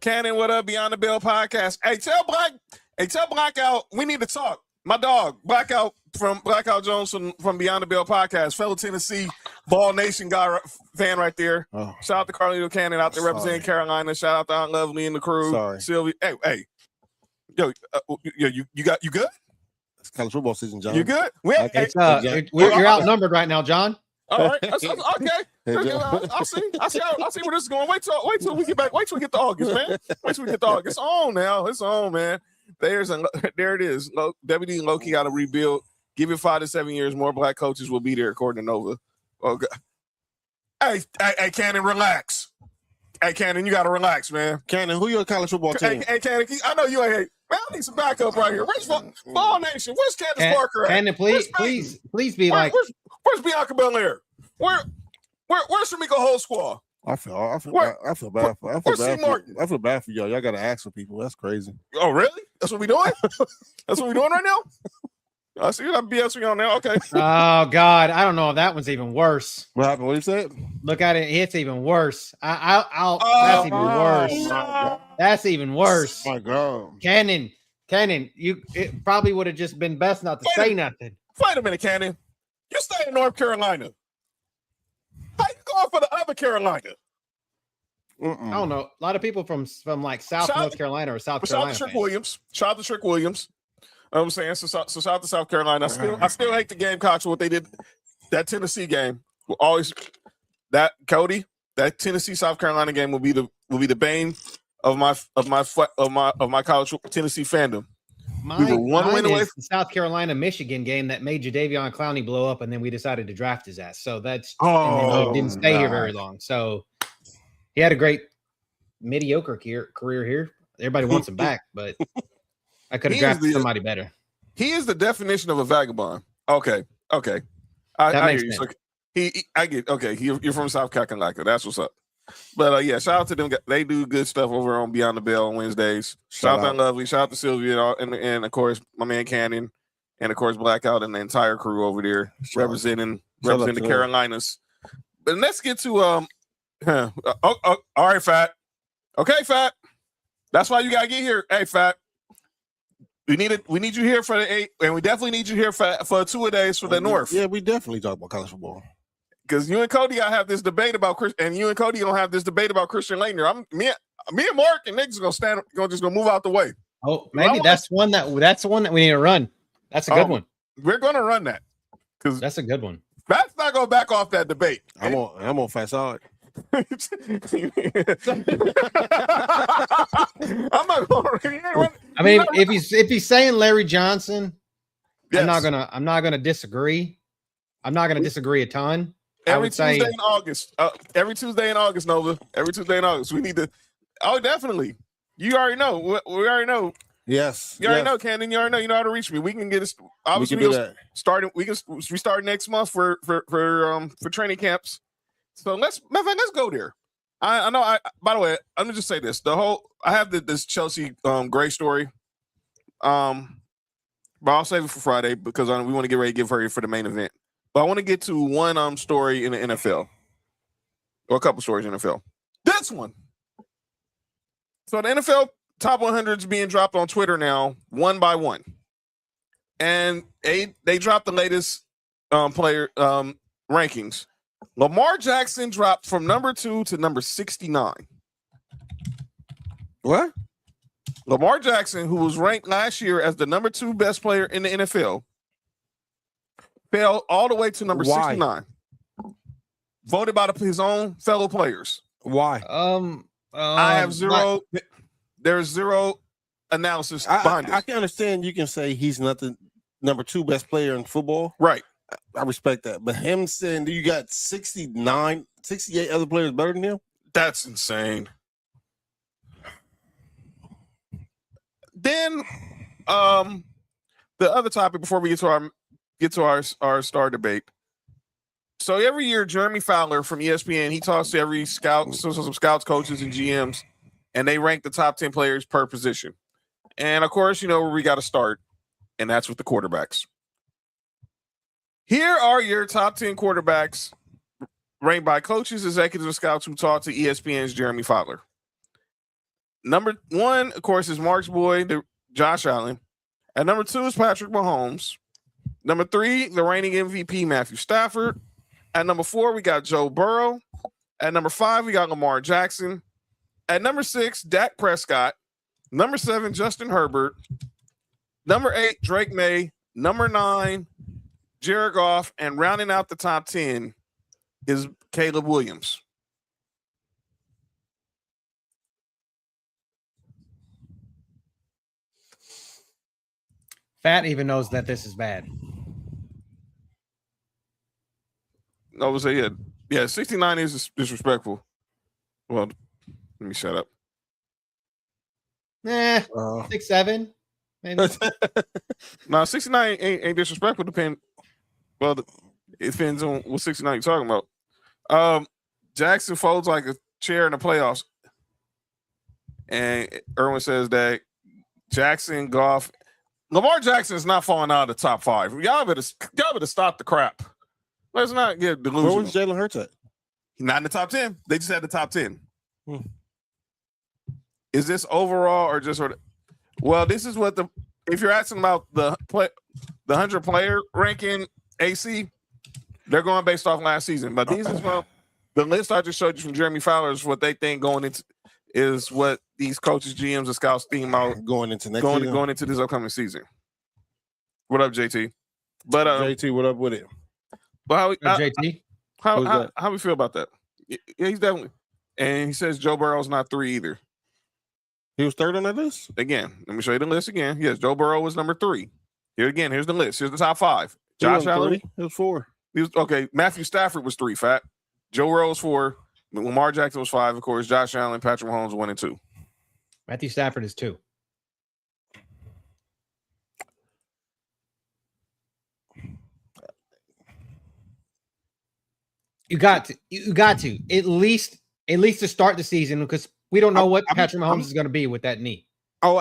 Cannon, what up? Beyond the Bell podcast. Hey, tell Blackout we need to talk. My dog, Blackout Jones from Beyond the Bell podcast, fellow Tennessee Ball Nation guy fan right there. Oh. Shout out to Carlito Cannon out there representing Carolina. Shout out to Aunt Lovely and the crew. Sorry. Sylvia. Hey, yo, you good? college football season, John. You good? You're outnumbered right now, John. All right. Okay. I'll see where this is going. Wait till we get back. Wait till we get to August, man. Wait till we get to August. It's on now. It's on, man. There it is. WD and Loki got to rebuild. Give it 5 to 7 years. More black coaches will be there, according to Nova. Okay. Hey, Cannon, relax. Hey, Cannon, you got to relax, man. Cannon, who your college football team? Hey, Cannon, I know you ain't. Man, I need some backup right here. Where's Ball Nation? Where's Candace Parker at? Cannon, please be like. Where's Bianca Belair? Where's Shamika Whole Squad? I feel bad for y'all. Y'all got to ask for people. That's crazy. Oh, really? That's what we doing? That's what we doing right now? I see that BS on now. Okay. Oh God, I don't know if that one's even worse. What happened? What you said? Look at it. It's even worse. That's even worse. That's even worse. My God. Cannon, it probably would have just been best not to say nothing. Wait a minute, Cannon. You stay in North Carolina. How you going for the other Carolina? I don't know. A lot of people from like North Carolina or South Carolina. Shout out to Trick Williams. You know what I'm saying? So shout out to South Carolina. I still hate the Gamecocks for what they did. That Tennessee game will always that Tennessee South Carolina game will be the bane of my college Tennessee fandom. We were one win away from the South Carolina Michigan game that made Jadeveon Clowney blow up, and then we decided to draft his ass. So that's he didn't stay here very long. So he had a great mediocre career here. Everybody wants him back, but I could have drafted somebody better. He is the definition of a vagabond. Okay. That I makes hear sense. you. So I get. Okay, you're from South Carolina. That's what's up. But yeah, shout out to them. They do good stuff over on Beyond the Bell on Wednesdays. Shout out to Lovely. Shout out to Sylvia and of course my man Cannon, and of course Blackout and the entire crew over there representing the Carolinas. But let's get to all right, Fat. Okay, Fat. That's why you gotta get here. Hey, Fat. We need you here for the 8, and we definitely need you here for 2 days for the North. Yeah, we definitely talk about college football. Because you and Cody gotta have this debate about Chris, and you and Cody don't have this debate about Christian Laettner. Me and Mark and Nick's gonna move out the way. Oh, maybe that's the one that we need to run. That's a good one. We're gonna run that because that's a good one. That's not gonna back off that debate. I'm on fast side. I'm not going. I mean, if he's saying Larry Johnson, yes. I'm not gonna disagree. I'm not gonna disagree a ton. Every Tuesday in August. Every Tuesday in August, Nova. Every Tuesday in August. We need to. Oh, definitely. You already know. We already know. Yes. You already know, Cannon. You already know. You know how to reach me. We can get it. Obviously, we start next month for training camps. So let's go there. I know. By the way, let me just say this: I have this Chelsea Gray story. But I'll save it for Friday because we want to get ready to give her for the main event. But I want to get to one story in the NFL, or a couple stories in the NFL. This one. So the NFL top 100 is being dropped on Twitter now, one by one, and they dropped the latest player rankings. Lamar Jackson dropped from number 2 to number 69. What? Lamar Jackson, who was ranked last year as the number 2 best player in the NFL, fell all the way to number 69. Voted by his own fellow players. Why? I have zero. There's zero analysis behind it. I can understand. You can say he's not the number 2 best player in football. Right. I respect that. But him saying you got 68 other players better than him? That's insane. Then, the other topic before we get to our star debate. So every year, Jeremy Fowler from ESPN, he talks to every scout, some scouts, coaches, and GMs, and they rank the top 10 players per position. And of course, you know where we got to start, and that's with the quarterbacks. Here are your top 10 quarterbacks ranked by coaches, executives, and scouts who talked to ESPN's Jeremy Fowler. Number 1, of course, is Mark's boy, Josh Allen. At number 2 is Patrick Mahomes. Number 3, the reigning MVP, Matthew Stafford. At number 4, we got Joe Burrow. At number 5, we got Lamar Jackson. At number 6, Dak Prescott. Number 7, Justin Herbert. Number 8, Drake May. Number 9, Jared Goff, and rounding out the top 10 is Caleb Williams. Fat even knows that this is bad. I would say, yeah, 69 is disrespectful. Well, let me shut up. 6, 7. Maybe. No, 69 ain't disrespectful. Well, it depends on what 69 you're talking about. Jackson folds like a chair in the playoffs. And Erwin says that Jackson, Goff, Lamar Jackson is not falling out of the top 5. Y'all better stop the crap. Let's not get delusional. Where was Jalen Hurts at? He's not in the top 10. They just had the top 10. Is this overall or just sort of? Well, this is what if you're asking about the 100 player ranking AC, they're going based off last season. But these is the list I just showed you from Jeremy Fowler is what they think going into is what these coaches, GMs, and scouts think out going into next season? Going into this upcoming season. What up, JT? But JT, what up with it? But JT, how we feel about that? Yeah, he's definitely. And he says Joe Burrow's not 3 either. He was 3rd on that list? Again, let me show you the list again. Yes, Joe Burrow was number 3. Here's the list. Here's the top 5. Josh Allen. It was 4. He was okay. Matthew Stafford was 3, Fat. Joe Burrow was 4. Lamar Jackson was 5, of course. Josh Allen, Patrick Mahomes 1 and 2. Matthew Stafford is 2. You got to at least to start the season because we don't know what Patrick Mahomes is going to be with that knee. Oh,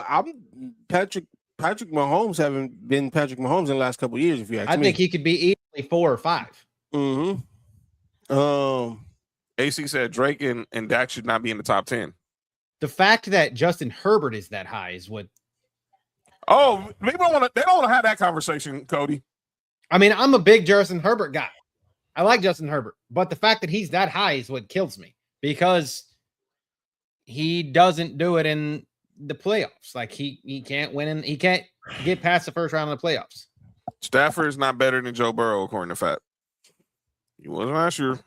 Patrick Mahomes haven't been Patrick Mahomes in the last couple of years. If you ask me, I think he could be easily 4 or 5. AC said Drake and Dak should not be in the top 10. The fact that Justin Herbert is that high is what. Oh, they don't want to have that conversation, Cody. I mean, I'm a big Justin Herbert guy. I like Justin Herbert, but the fact that he's that high is what kills me because he doesn't do it in the playoffs. Like he can't win and he can't get past the first round of the playoffs. Stafford is not better than Joe Burrow, according to Fat. He was not sure.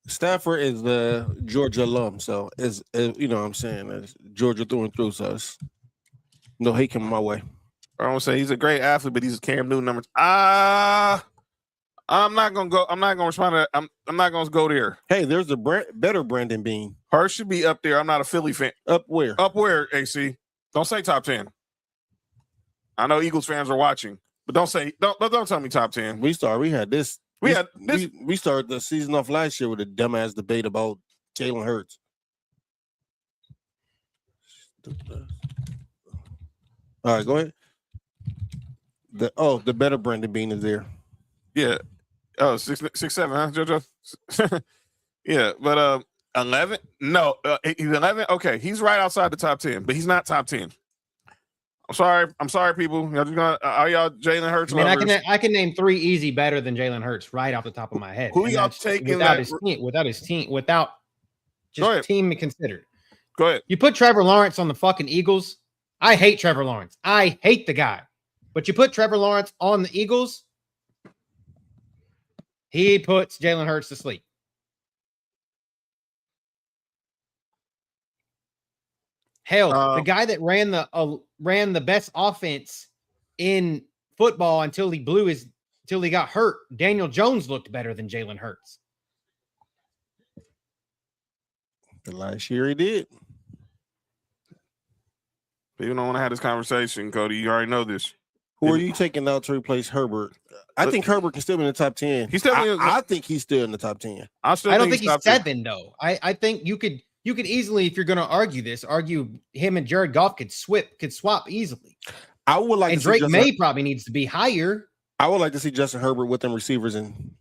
Stafford is the Georgia alum, so is you know what I'm saying, it's Georgia through and through. So it's no hate coming my way. I don't say he's a great athlete, but he's a Cam Newton number. I'm not gonna go. I'm not gonna respond to that. I'm not gonna go there. Hey, there's a better Brandon Bean. Hurts should be up there. I'm not a Philly fan. Up where? Up where? AC. Don't say top 10. I know Eagles fans are watching, but don't tell me top 10. We had this. We started the season off last year with a dumbass debate about Jalen Hurts. All right, go ahead. The better Brandon Bean is there. Yeah. Oh, 6, 7, huh, JoJo? Yeah, but 11? No, he's 11. Okay, he's right outside the top 10, but he's not top 10. I'm sorry, people. Y'all just gonna are y'all Jalen Hurts? I mean, I can name 3 easy better than Jalen Hurts right off the top of my head. Who y'all taking without his team, without just team considered? Go ahead. You put Trevor Lawrence on the fucking Eagles. I hate Trevor Lawrence. I hate the guy. But you put Trevor Lawrence on the Eagles, he puts Jalen Hurts to sleep. Hell, the guy that ran the best offense in football until he got hurt. Daniel Jones looked better than Jalen Hurts. The last year he did. People don't want to have this conversation, Cody. You already know this. Who are you taking out to replace Herbert? I think Herbert can still be in the top 10. I think he's still in the top 10. I don't think he's 7 though. I think you could easily, if you're going to argue him and Jared Goff could swap easily. I would like and to Drake see May probably needs to be higher. I would like to see Justin Herbert with them receivers in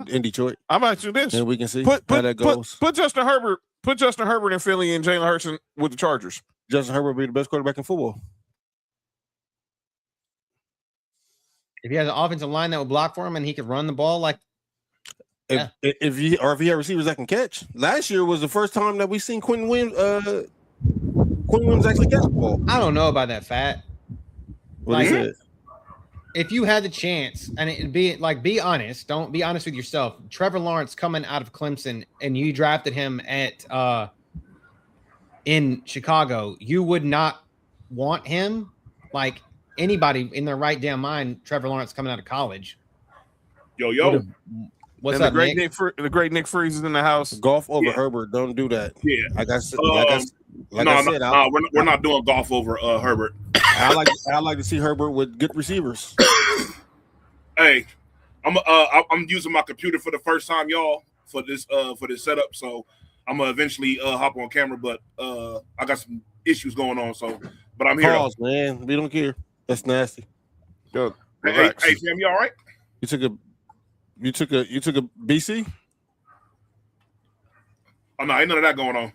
Detroit. I'm asking this. And we can see how that goes. Put Justin Herbert in Philly and Jalen Hurts with the Chargers. Justin Herbert will be the best quarterback in football. If he has an offensive line that will block for him and he could run the ball if he had receivers that can catch. Last year was the first time that we seen Quentin Williams Quinn Williams actually catch the ball. I don't know about that, Fat. What is Like- it? If you had the chance, and it'd be like, be honest. Don't be honest with yourself. Trevor Lawrence coming out of Clemson, and you drafted him at in Chicago, you would not want him. Like anybody in their right damn mind, Trevor Lawrence coming out of college. Yo. What's and up, Nick? The great Nick Freeze is in the house. Golf over Yeah. Herbert. Don't do that. Yeah. Like I said, We're not doing golf over Herbert. I like to see Herbert with good receivers. Hey, I'm using my computer for the first time, y'all, for this setup. So I'm gonna eventually hop on camera, but I got some issues going on. So, but I'm here. Pause, man. We don't care. That's nasty. Yo, Hey, relax. Sam, you all right? You took a BC. Oh no, ain't none of that going on.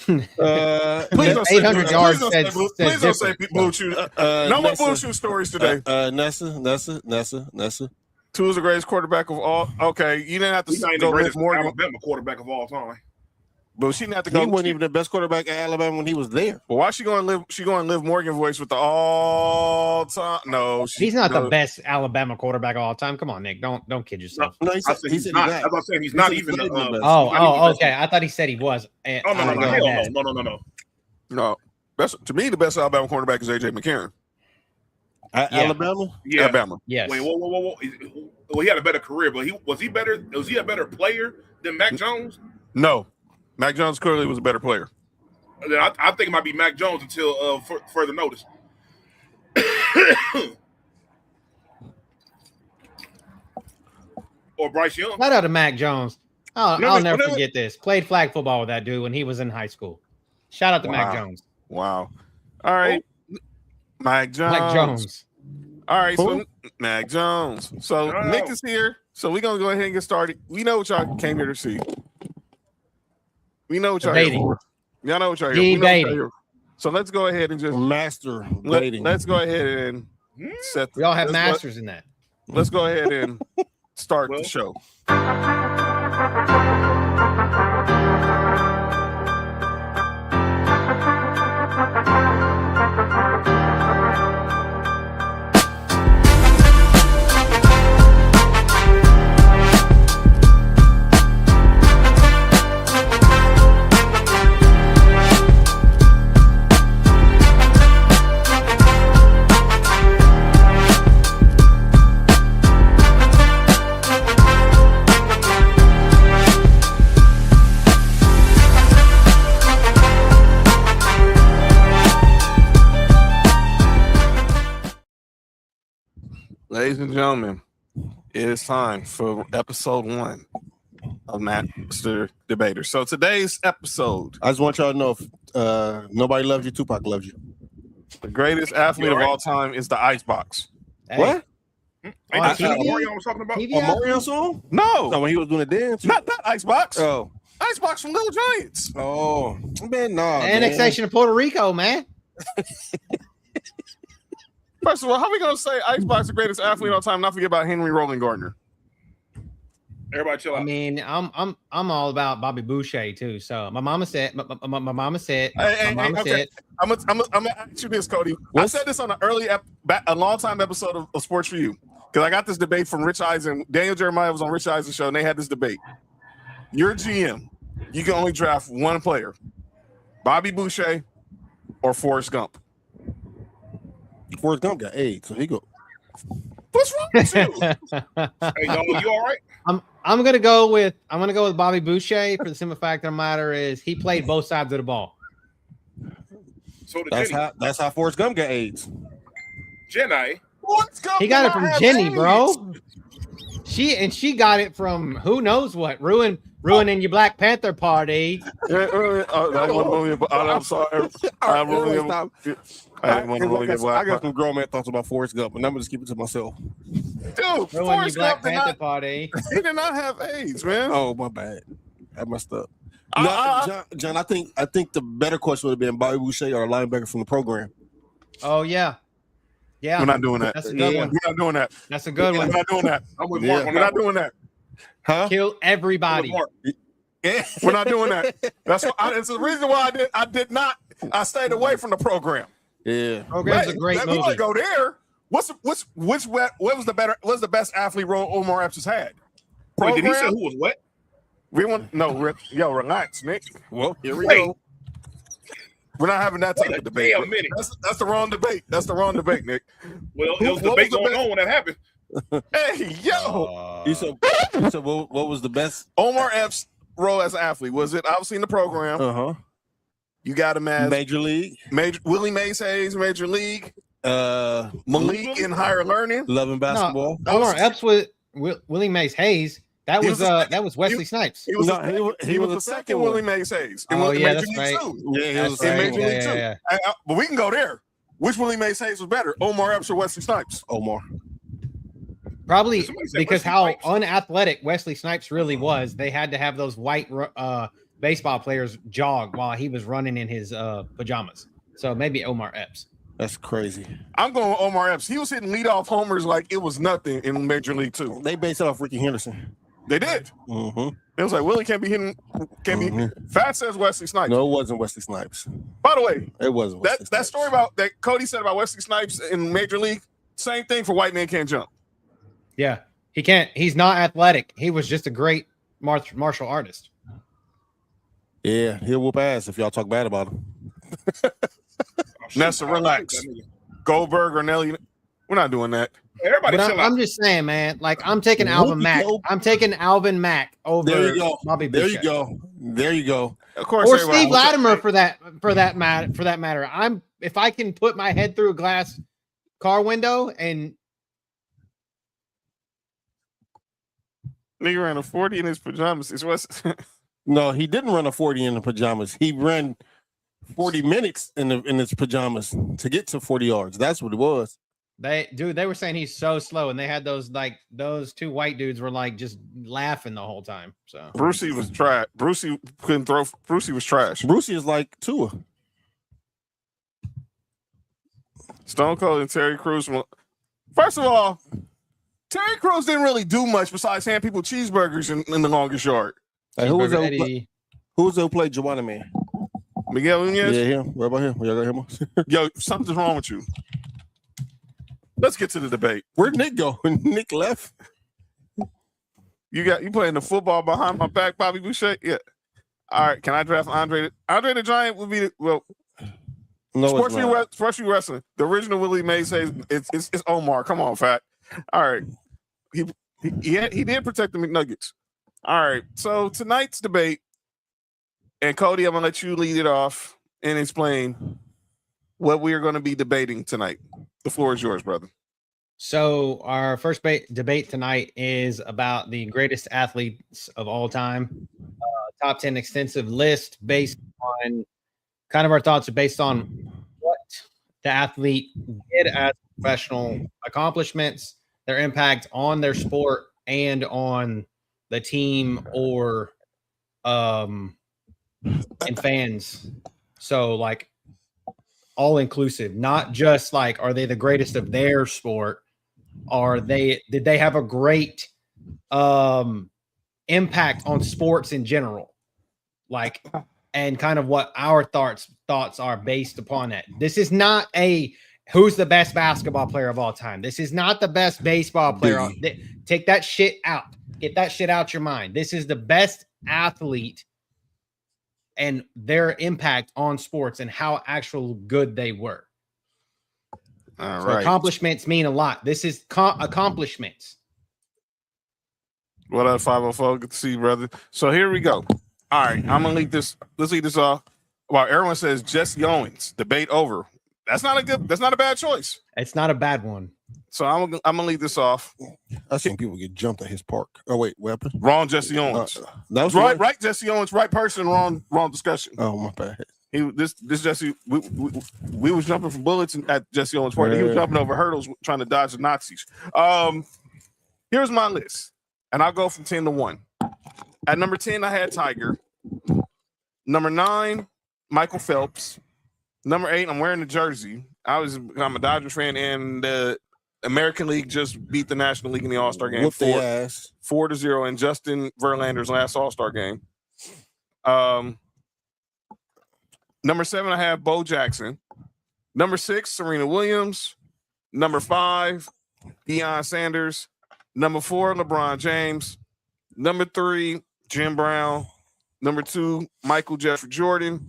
Please don't say 800 blue- yards please don't says- say blue- says please don't say different. blue shoe. No more blue shoe stories today. Nessa. Two is the greatest quarterback of all. Okay, you didn't have to He's not even go the Liv greatest Morgan, Alabama quarterback of all time. but she didn't have to He go. wasn't even the best quarterback at Alabama when he was there. Well, why she going to live? She going to Liv Morgan voice with the all time? No, He's not the best Alabama quarterback of all time. Come on, Nick. Don't kid yourself. No, he I said said he he's said not. that. As I said, he's He not said even. he's not even the best. Oh, not even okay. I thought he said he was. Oh no, My hell bad. no. No. Best to me, the best Alabama cornerback is AJ McCarron. At Yeah. Alabama. Yeah. Alabama. Yes. Wait, whoa. Well, he had a better career, but was he a better player than Mac Jones? No, Mac Jones clearly was a better player. I think it might be Mac Jones until further notice. Or Bryce Young. Shout out to Mac Jones. I'll Whenever- never whenever- forget this. Played flag football with that dude when he was in high school. Shout out to Mac Wow. Jones. Wow. All right, Mike Jones. Mac Jones. All right, so Who? Mac Jones. So Oh. Nick is here. So we're gonna go ahead and get started. We know what y'all came here to see. We know what y'all here Debating. for. Y'all know what y'all here. We know what y'all Debating. here. So let's go ahead and just Master dating. let's go ahead and set. We all have let's go- masters in that. Let's go ahead and start Well. the show. Ladies and gentlemen, it is time for episode 1 of Mastah Debater. So today's episode, I just want y'all to know if nobody loves you, Tupac loves you. the greatest athlete of all time is the Icebox. Hey, What? Ain't On that TV? Mario was talking about? TV A Mario song? No, No, when he was doing the dance. not that Icebox. Oh, Icebox from Little Giants. oh, man, no. annexation of Puerto Rico, man. First of all, how are we gonna say Icebox the greatest athlete of all time? Not forget about Henry Roland Gardner. Everybody chill I out. mean, I'm all about Bobby Boucher too. So my mama said, my mama said, Hey, my mama okay. said, I'm gonna ask you this, Cody. I said this on an a long time episode of Sports for You, because I got this debate from Rich Eisen. Daniel Jeremiah was on Rich Eisen's show, and they had this debate. You're GM. You can only draft one player: Bobby Boucher or Forrest Gump. Forrest Gump got AIDS, so he go. What's wrong with you? Hey, y'all, you all right? I'm gonna go with Bobby Boucher for the simple fact of the matter is he played both sides of the ball. So the That's how Forrest Gump got AIDS. Jenny. Forrest Gump He got did it from not have Jenny, AIDS. bro. She got it from who knows what, ruining your Black Panther party. That wasn't really about- I'm sorry. I really Stop. I didn't want to really get I black. got some grown man thoughts about Forrest Gump, and I'm gonna just keep it to myself. Dude, Ruining your Forrest Black Gump did Panther not, party. he did not have AIDS, man. Oh, my bad. I messed up. Uh, No, uh, John, I think the better question would have been Bobby Boucher or a linebacker from the program. Oh yeah. Yeah. We're not doing that. That's a good Yeah. one. We're not doing that. That's a good We're one. not doing that. I'm with Yeah. Mark on We're that not doing that. Huh? Kill one. I'm with everybody. Mark. We're not doing that. That's what it's the reason why I did not I stayed away from the program. Yeah. Program's a great We want movie. to go there. What was the best athlete role Omar Epps has had? Wait, did he say Program? who was what? We want yo, relax, Nick. Well, here we Wait. go. We're not having that type Wait a of debate. damn minute. That's the wrong debate. That's the wrong debate, Nick. Well, Who- there was what debate was the going on when that happened. Hey, yo, You said what was the best? Omar Epps' role as an athlete, was it obviously in the program? Uh-huh. You got him as Major League. Willie Mays Hayes, Major League, Malik Really? in higher learning. Loving basketball. Omar Epps with Willie Mays Hayes. That He was was the that was Wesley Snipes. He was, No, the, he was the second one. Willie Mays Hayes. In Oh, in yeah, Major that's League right. too. Yeah, he was That's the in right. second Major one. League Yeah, too. But we can go there. Which Willie Mays Hayes was better, Omar Epps or Wesley Snipes? Omar. Probably Somebody said because Wesley how Snipes. unathletic Wesley Snipes really was. They had to have those white baseball players jog while he was running in his pajamas. So maybe Omar Epps. That's crazy. I'm going with Omar Epps. He was hitting leadoff homers like it was nothing in Major League too. They based it off Ricky Henderson. They did. Mm-hmm. It was like Willie can't be hitting. Fat says Wesley Snipes. No, it wasn't Wesley Snipes. By the way, It wasn't Wesley that Snipes. story about that Cody said about Wesley Snipes in Major League, same thing for White Man Can't Jump. Yeah, he can't. He's not athletic. He was just a great martial artist. Yeah, he'll whoop ass if y'all talk bad about him. Nessa, relax. Goldberg or Nelly, we're not doing that. Everybody But chill out. I'm just saying, man. Like I'm taking Alvin Whoopie Mack. dope. I'm taking Alvin Mack over There you go. Bobby There you Boucher. go. There you go. Of course, Or everybody- Steve Latimer for that matter. If I can put my head through a glass car window and Nigga ran a 40 in his pajamas. It's West. No, he didn't run a 40 in the pajamas. He ran 40 minutes in his pajamas to get to 40 yards. That's what it was. they were saying he's so slow, and they had those two white dudes were like just laughing the whole time. So Brucey was trash. Brucey couldn't throw. Brucey was trash. Brucey is like Tua. Stone Cold and Terry Crews. First of all, Terry Crews didn't really do much besides hand people cheeseburgers in the longest yard. Hey, who was Cheeseburger that? Eddie. Who was that who played Joanna Man? Miguel Nunez. Yeah, him. What about him? Y'all got him? Yo, something's wrong with you. Let's get to the debate. Where'd Nick go? Nick left. You playing the football behind my back, Bobby Boucher? Yeah. All right. Can I draft Andre? Andre the Giant would be No, Sports it's not. View Wrestling. The original Willie Mays says it's Omar. Come on, Fat. All right. He did protect the McNuggets. All right. So tonight's debate, and Cody, I'm gonna let you lead it off and explain what we are going to be debating tonight. The floor is yours, brother. So our first debate tonight is about the greatest athletes of all time. Top 10 extensive list based on kind of our thoughts are based on what the athlete did as professional accomplishments, their impact on their sport and on the team or and fans. So like all inclusive, not just like are they the greatest of their sport? Did they have a great impact on sports in general? Like, and kind of what our thoughts are based upon that. This is not a who's the best basketball player of all time. This is not the best baseball player. Take that shit out. Get that shit out your mind. This is the best athlete and their impact on sports and how actual good they were. All So right. accomplishments mean a lot. This is accomplishments. What up, 504? Good to see you, brother. So here we go. All right, I'm gonna lead this. Let's lead this off. Well, everyone says Jesse Owens. Debate over. That's not a bad choice. It's not a bad one. So I'm gonna lead this off. I've seen people get jumped at his park. Oh wait, what happened? Wrong, Jesse Owens. That was Right, Jesse Owens. Right person. Wrong discussion. Oh my bad. This Jesse. We was jumping for bullets at Jesse Owens' party. He was jumping over hurdles trying to dodge the Nazis. Here's my list, and I'll go from 10 to 1. At number 10, I had Tiger. Number 9, Michael Phelps. Number 8, I'm wearing the jersey. I'm a Dodgers fan, and the American League just beat the National League in the All-Star game. Whoop their ass. 4-0 in Justin Verlander's last All-Star game. Number 7, I have Bo Jackson. Number 6, Serena Williams. Number 5, Deion Sanders. Number 4, LeBron James. Number 3, Jim Brown. Number 2, Michael Jeffrey Jordan.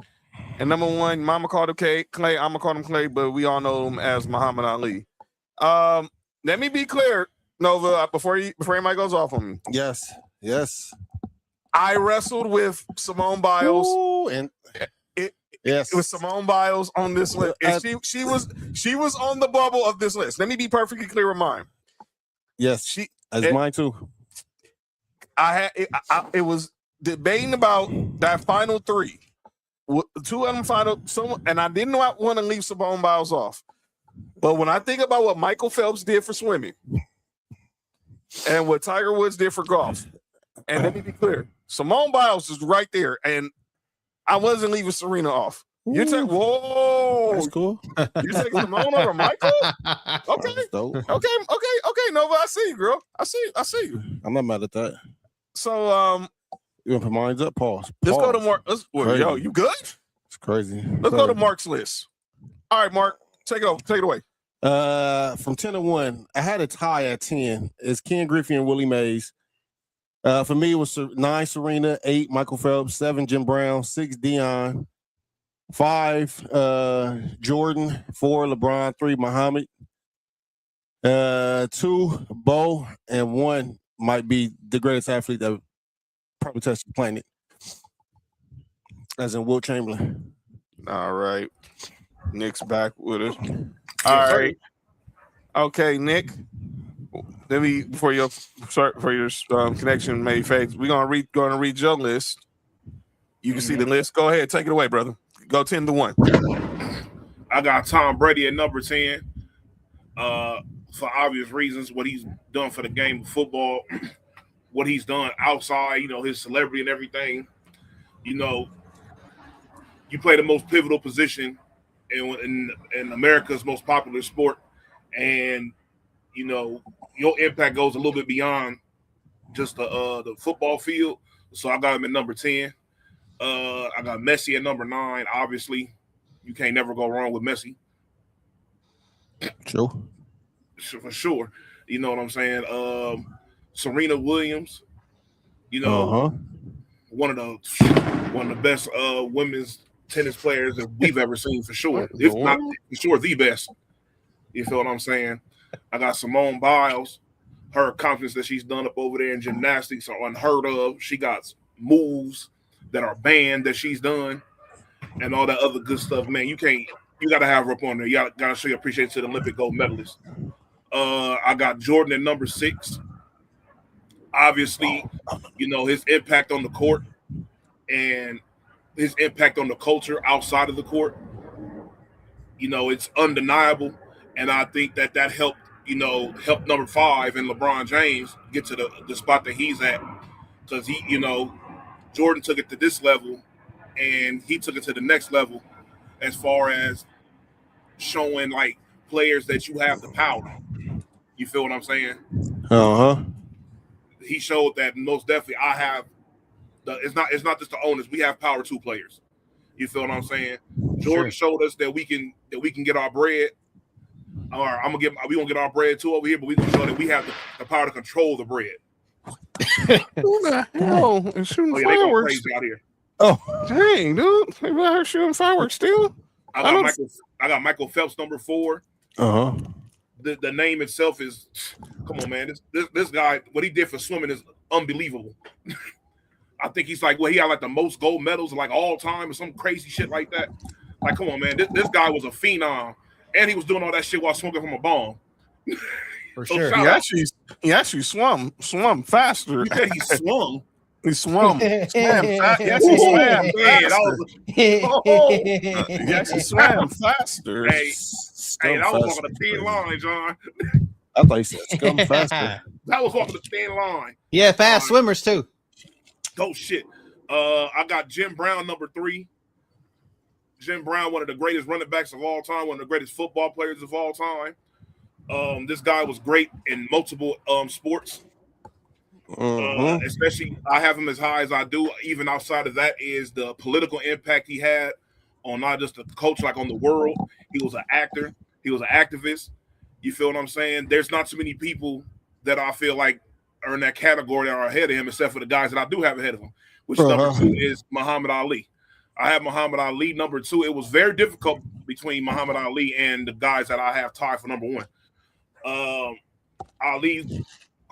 And number 1, Mama called him Clay. I'm gonna call him Clay, but we all know him as Muhammad Ali. Let me be clear, Nova, before anybody goes off on me. Yes. I wrestled with Simone Biles. Ooh, and yes, It was Simone Biles on this list. And she was on the bubble of this list. Let me be perfectly clear with mine. Yes, that's mine too. It was debating about that final 3. 2 of them final, and I didn't want to leave Simone Biles off. But when I think about what Michael Phelps did for swimming and what Tiger Woods did for golf, and let me be clear, Simone Biles is right there, and I wasn't leaving Serena off. You're taking, whoa, That's cool. You're taking Simone over Michael? Okay, That's dope. okay, Nova, I see you, girl. I see you. I'm not mad at that. So, You want to put mine up? Pause. let's go to Mark. Mark. Yo, you good? It's crazy. Let's go to Mark's list. All right, Mark, take it away. From 10 to 1, I had a tie at 10. It's Ken Griffey and Willie Mays. For me, it was 9 Serena, 8 Michael Phelps, 7 Jim Brown, 6 Deion, 5 Jordan, 4 LeBron, 3 Muhammad, 2 Bo, and 1 might be the greatest athlete that probably touched the planet, as in Wilt Chamberlain. All right. Nick's back with us. All right. Okay, Nick. Let me for your connection made fades. We're gonna read your list. You can see the list. Go ahead, take it away, brother. Go 10 to 1. I got Tom Brady at number 10. For obvious reasons, what he's done for the game of football, what he's done outside, his celebrity and everything. You play the most pivotal position in America's most popular sport, and your impact goes a little bit beyond just the football field. So I got him at number 10. I got Messi at number 9. Obviously, you can't never go wrong with Messi. Sure. For sure. You know what I'm saying? Serena Williams, one of the best women's tennis players that we've ever seen, for sure. If not for sure the best. You feel what I'm saying? I got Simone Biles. Her accomplishments that she's done up over there in gymnastics are unheard of. She got moves that are banned that she's done and all that other good stuff. Man, you got to have her up on there. You got to show your appreciation to the Olympic gold medalist. I got Jordan at number 6. Obviously, his impact on the court and his impact on the culture outside of the court, it's undeniable. And I think that helped, help number 5 and LeBron James get to the spot that he's at. Because Jordan took it to this level and he took it to the next level as far as showing like players that you have the power. You feel what I'm saying? He showed that most definitely I have it's not just the owners. We have power 2 players. You feel what I'm saying? Jordan showed us that we can get our bread. All right, we gonna get our bread too over here, but we gonna show that we have the power to control the bread. Who the hell is shooting They fireworks? crazy out here. Oh, dang, dude! They out here shooting fireworks still. I got Michael Phelps number 4. The name itself is, come on, man. This guy, what he did for swimming is unbelievable. I think he's like, he had like the most gold medals like all time or some crazy shit like that. Like, come on, man. This guy was a phenom, and he was doing all that shit while smoking from a bomb. For sure. He actually swum faster. You said he swung. He swam. Yes, he swam faster. He actually swam faster. Hey, that was walking a thin line, John. I thought he said scum faster. That was walking a thin line. Yeah, fast swimmers too. Oh shit. I got Jim Brown number 3. Jim Brown, one of the greatest running backs of all time, one of the greatest football players of all time. This guy was great in multiple sports. Especially, I have him as high as I do. Even outside of that, is the political impact he had on not just the culture, like on the world. He was an actor. He was an activist. You feel what I'm saying? There's not too many people that I feel like are in that category that are ahead of him, except for the guys that I do have ahead of him, which number 2 is Muhammad Ali. I have Muhammad Ali number 2. It was very difficult between Muhammad Ali and the guys that I have tied for number 1. Ali,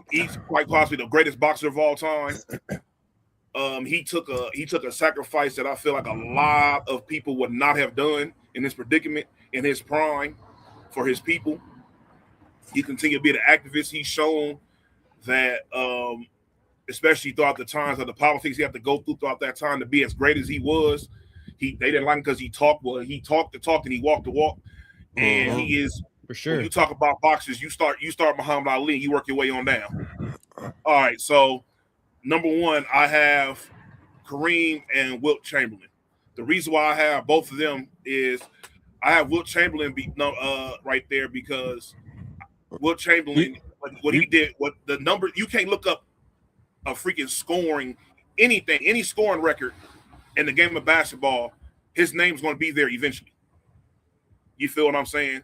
he's quite possibly the greatest boxer of all time. He took a sacrifice that I feel like a lot of people would not have done in this predicament in his prime for his people. He continued to be an activist. He's shown that, especially throughout the times of the politics he had to go through throughout that time to be as great as he was. They didn't like him because he talked. Well, he talked the talk and he walked the walk. And he is, for sure. When you talk about boxers, you start Muhammad Ali and you work your way on down. All right, so number 1, I have Kareem and Wilt Chamberlain. The reason why I have both of them is I have Wilt Chamberlain right there because Wilt Chamberlain, what he did, what the number, you can't look up a freaking scoring, anything, any scoring record in the game of basketball. His name's going to be there eventually. You feel what I'm saying?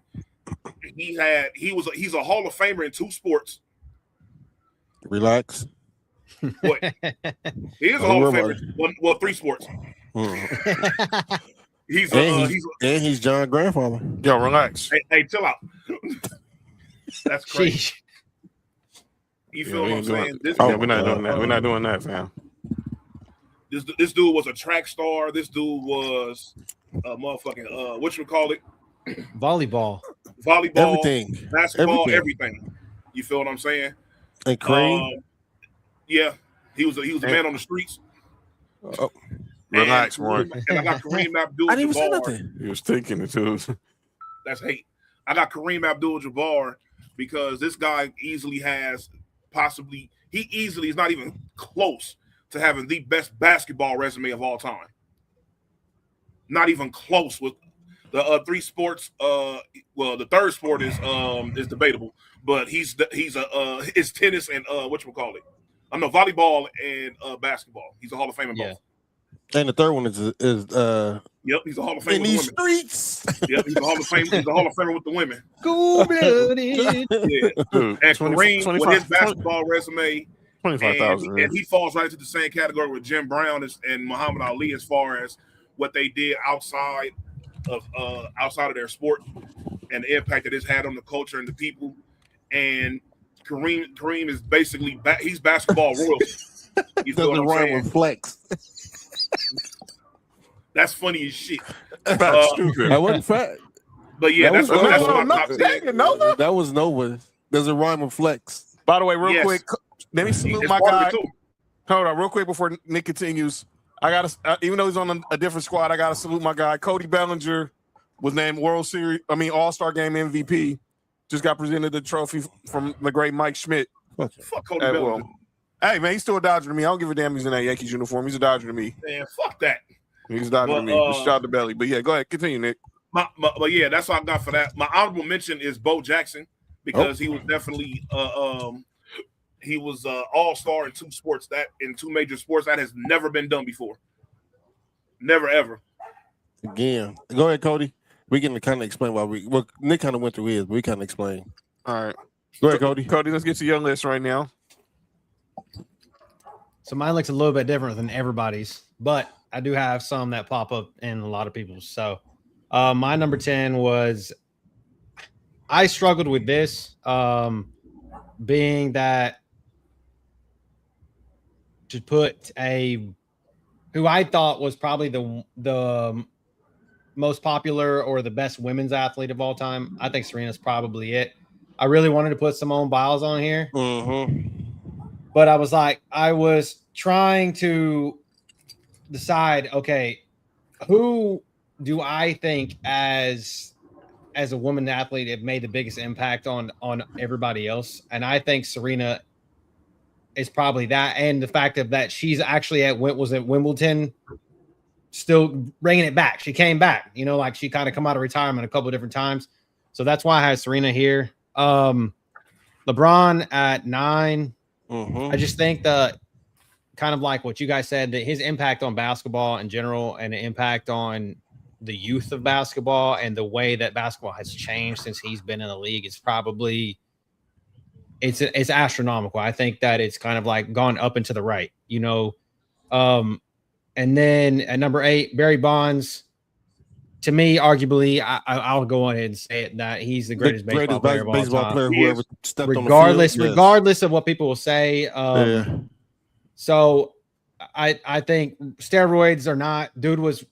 He's a Hall of Famer in 2 sports. Relax. What? He is a Hall of Famer. Well, 3 sports. He's John's grandfather. Yo, relax. Hey, chill out. That's crazy. You feel what I'm saying? We're not doing that. We're not doing that, fam. This dude was a track star. This dude was a motherfucking whatchamacallit? Volleyball, everything, basketball, everything. You feel what I'm saying? And Kareem, yeah, he was a man on the streets. Relax, Mark. And I got Kareem Abdul-Jabbar. I didn't even say nothing. He was thinking it too. That's hate. I got Kareem Abdul-Jabbar because this guy easily is not even close to having the best basketball resume of all time. Not even close with the 3 sports. Well, the 3rd sport is debatable, but it's tennis and whatchamacallit? I know volleyball and basketball. He's a Hall of Famer both. And the 3rd one is yep, he's a Hall of Famer in with these the women. streets. Yep, he's a Hall of Famer. He's a Hall of Famer with the women. Cold-blooded. Yeah. And Kareem, with his basketball resume, 25,000. and he falls right into the same category with Jim Brown and Muhammad Ali as far as what they did outside of their sport and the impact that it's had on the culture and the people. And Kareem is basically he's basketball royalty. You feel what I'm saying? With flex. That's funny as shit. That's stupid. That wasn't fat. But yeah, that's my top 10. That was Nova. Does it rhyme with flex? By the way, real quick, let me salute my guy. Hold on, real quick before Nick continues. I gotta, even though he's on a different squad, I gotta salute my guy. Cody Bellinger was named All-Star Game MVP. Just got presented the trophy from the great Mike Schmidt. Fuck Cody Bellinger. Hey man, he's still a Dodger to me. I don't give a damn he's in that Yankees uniform. He's a Dodger to me. Man, fuck that. He's a Dodger to me. Shout out to Belly. But yeah, go ahead, continue, Nick. But yeah, that's all I got for that. My honorable mention is Bo Jackson because he was definitely he was all-star in 2 sports, in 2 major sports that has never been done before. Never ever. Again, go ahead, Cody. We can kind of explain why Nick kind of went through his, but we kind of explain. All right, go ahead, Cody. Cody, let's get to your list right now. So mine looks a little bit different than everybody's, but I do have some that pop up in a lot of people's. So my number 10 was, I struggled with this, being that to put who I thought was probably the most popular or the best women's athlete of all time. I think Serena's probably it. I really wanted to put Simone Biles on here. But I was trying to decide, okay, who do I think as a woman athlete have made the biggest impact on everybody else? And I think Serena is probably that. And the fact that she's actually was at Wimbledon, still bringing it back. She came back, she kind of come out of retirement a couple of different times. So that's why I had Serena here. LeBron at 9. I just think kind of like what you guys said, that his impact on basketball in general and the impact on the youth of basketball and the way that basketball has changed since he's been in the league is probably it's astronomical. I think that it's kind of like gone up and to the right, you know. And then at number 8, Barry Bonds. To me, arguably, I'll go on ahead and say it that he's the greatest baseball player of all time. Player who ever stepped regardless, on the field. Regardless of what people will say. So I think steroids are not. Dude was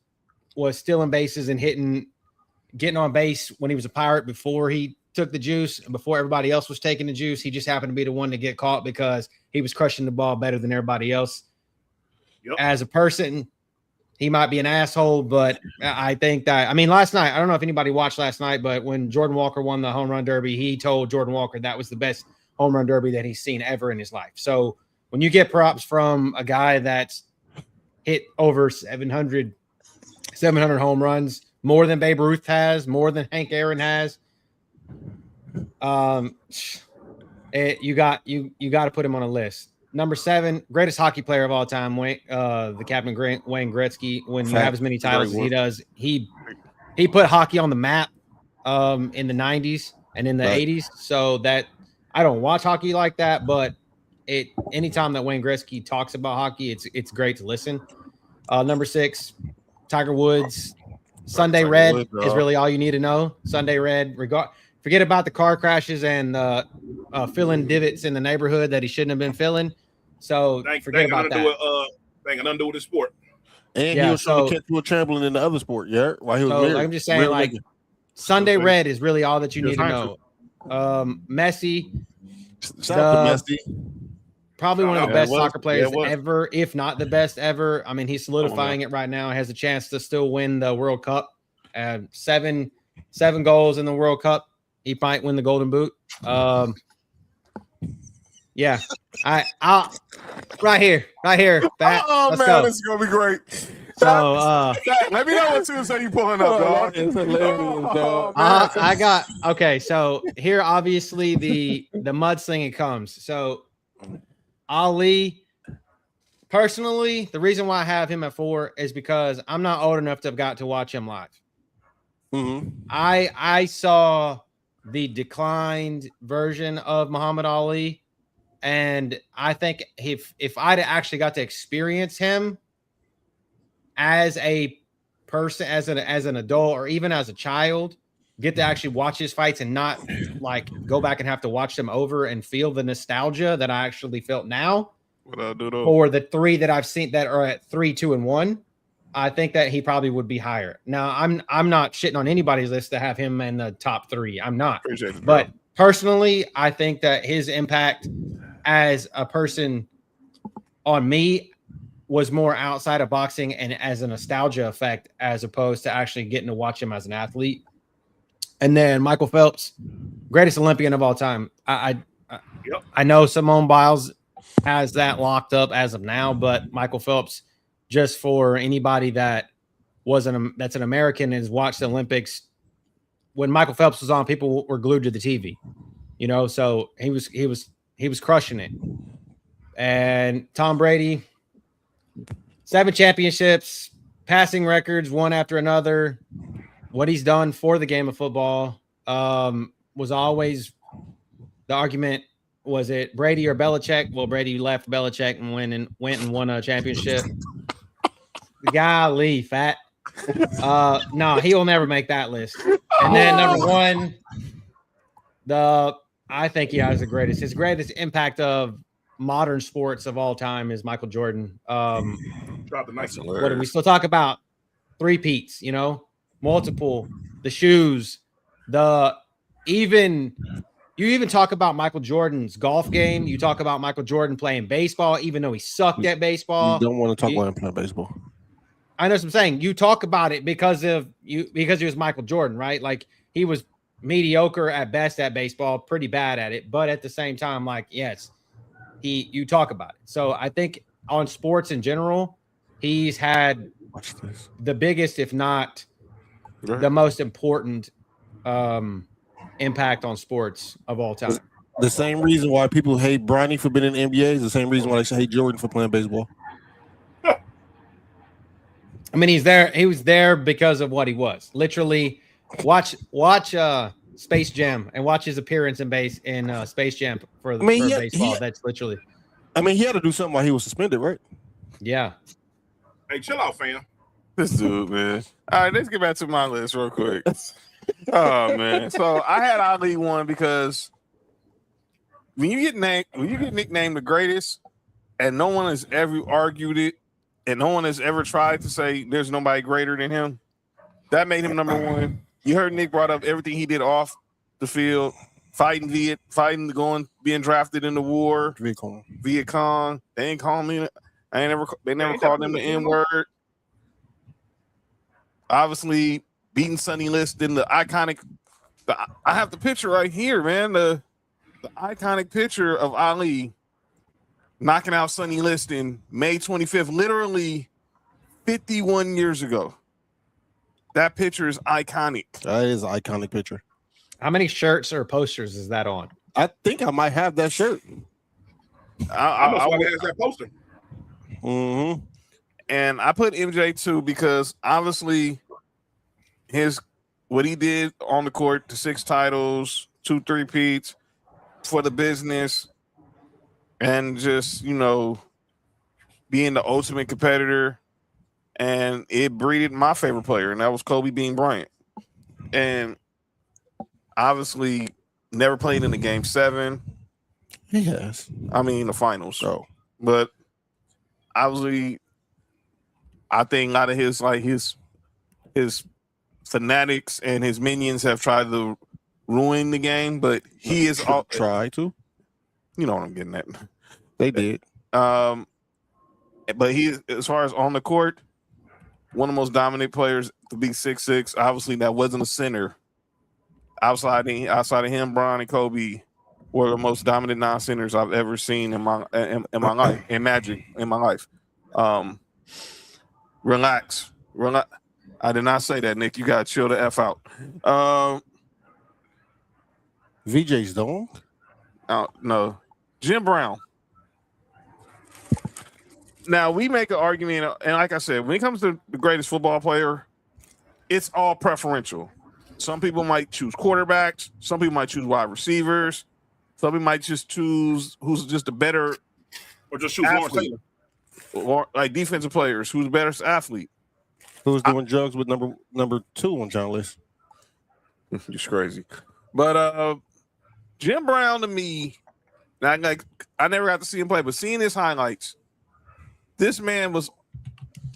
stealing bases and getting on base when he was a Pirate before he took the juice and before everybody else was taking the juice. He just happened to be the one to get caught because he was crushing the ball better than everybody else. Yep. As a person, he might be an asshole, but I think that, I mean, last night, I don't know if anybody watched last night, but when Jordan Walker won the home run derby, he told Jordan Walker that was the best home run derby that he's seen ever in his life. So when you get props from a guy that's hit over 700 home runs, more than Babe Ruth has, more than Hank Aaron has, you got to put him on a list. Number 7, greatest hockey player of all time, the Captain Wayne Gretzky. When you have as many titles as he does, he put hockey on the map in the 90s and in the 80s. So that I don't watch hockey like that, but anytime that Wayne Gretzky talks about hockey, it's great to listen. Number 6, Tiger Woods. Sunday Red is really all you need to know. Sunday Red, forget about the car crashes and filling divots in the neighborhood that he shouldn't have been filling. So forget about that. They got nothing to do with the sport. And he was trying to catch you a trampoline in the other sport, yeah. While he was married. I'm just saying, like, Sunday Red is really all that you need to know. Messi, probably one of the best soccer players ever, if not the best ever. I mean, he's solidifying it right now. Has a chance to still win the World Cup. 7 goals in the World Cup. He might win the Golden Boot. Yeah, I'll right here. Pat, oh man, this is gonna be great. So let me know what Tuesday you pulling up, dog. It's hilarious, dog. I got okay. So here, obviously, the mudslinging comes. So Ali, personally, the reason why I have him at 4 is because I'm not old enough to have got to watch him live. Mm-hmm. I saw the declined version of Muhammad Ali. And I think if I'd actually got to experience him as a person, as an adult, or even as a child, get to actually watch his fights and not like go back and have to watch them over and feel the nostalgia that I actually felt now. For the 3 that I've seen that are at 3, 2, and 1, I think that he probably would be higher. Now I'm not shitting on anybody's list to have him in the top 3. I'm not. Appreciate it, but personally, I think that his impact as a person on me was more outside of boxing and as a nostalgia effect, as opposed to actually getting to watch him as an athlete. And then Michael Phelps, greatest Olympian of all time. I know Simone Biles has that locked up as of now, but Michael Phelps, just for anybody that that's an American and has watched the Olympics, when Michael Phelps was on, people were glued to the TV, you know. So he was crushing it. And Tom Brady, 7 championships, passing records, one after another. What he's done for the game of football was always the argument. Was it Brady or Belichick? Well, Brady left Belichick and went and won a championship. Golly, fat. No, he will never make that list. And then number 1, I think he has his greatest impact of modern sports of all time is Michael Jordan. What do we still talk about? 3-peats, you know, multiple, the shoes, you even talk about Michael Jordan's golf game. You talk about Michael Jordan playing baseball, even though he sucked at baseball. You don't want to talk about him playing baseball. I know what I'm saying. You talk about it because he was Michael Jordan, right? Like, he was mediocre at best at baseball, pretty bad at it, but at the same time, like, yes, you talk about it. So I think on sports in general, he's had the biggest, if not the most important impact on sports of all time. The same reason why people hate Bronny for being in the NBA is the same reason why they hate Jordan for playing baseball. I mean, he's there. He was there because of what he was. Literally, watch Space Jam and watch his appearance in Space Jam for baseball. That's literally. I mean, he had to do something while he was suspended, right? Yeah. Hey, chill out, fam. This dude, man. All right, let's get back to my list real quick. Oh man. So I had Ali one because when you get nicknamed the greatest, and no one has ever argued it, and no one has ever tried to say there's nobody greater than him, that made him number one. You heard Nick brought up everything he did off the field, fighting, being drafted in the war, Viet Cong. They ain't call me. They never called him the N-word. Obviously, beating Sonny Liston, the iconic. I have the picture right here, man. The iconic picture of Ali knocking out Sonny Liston May 25th, literally 51 years ago. That picture is iconic. That is an iconic picture. How many shirts or posters is that on? I think I might have that shirt. I has that poster. Mm-hmm. And I put MJ too because obviously what he did on the court, the 6 titles, 2 3-peats for the business, and just, being the ultimate competitor. And it breeded my favorite player, and that was Kobe Bean Bryant. And obviously never played in the game 7. He has. I mean, the finals. Oh. But obviously, I think a lot of his fanatics and his minions have tried to ruin the game, but he is all try to. You know what I'm getting at. They did. But he, as far as on the court, one of the most dominant players to be 6'6". Obviously, that wasn't a center. Outside of him, Bron and Kobe were the most dominant non-centers I've ever seen in my life, in Magic, in my life. Relax. I did not say that, Nick. You gotta chill the F out. VJ's don't. No. Jim Brown. Now we make an argument, and like I said, when it comes to the greatest football player, it's all preferential. Some people might choose quarterbacks. Some people might choose wide receivers. Some people might just choose who's just a better, or just choose athlete, or like defensive players who's the better athlete. Who's doing drugs with number 2 on John list? Just crazy. But Jim Brown to me, I never got to see him play, but seeing his highlights, this man was,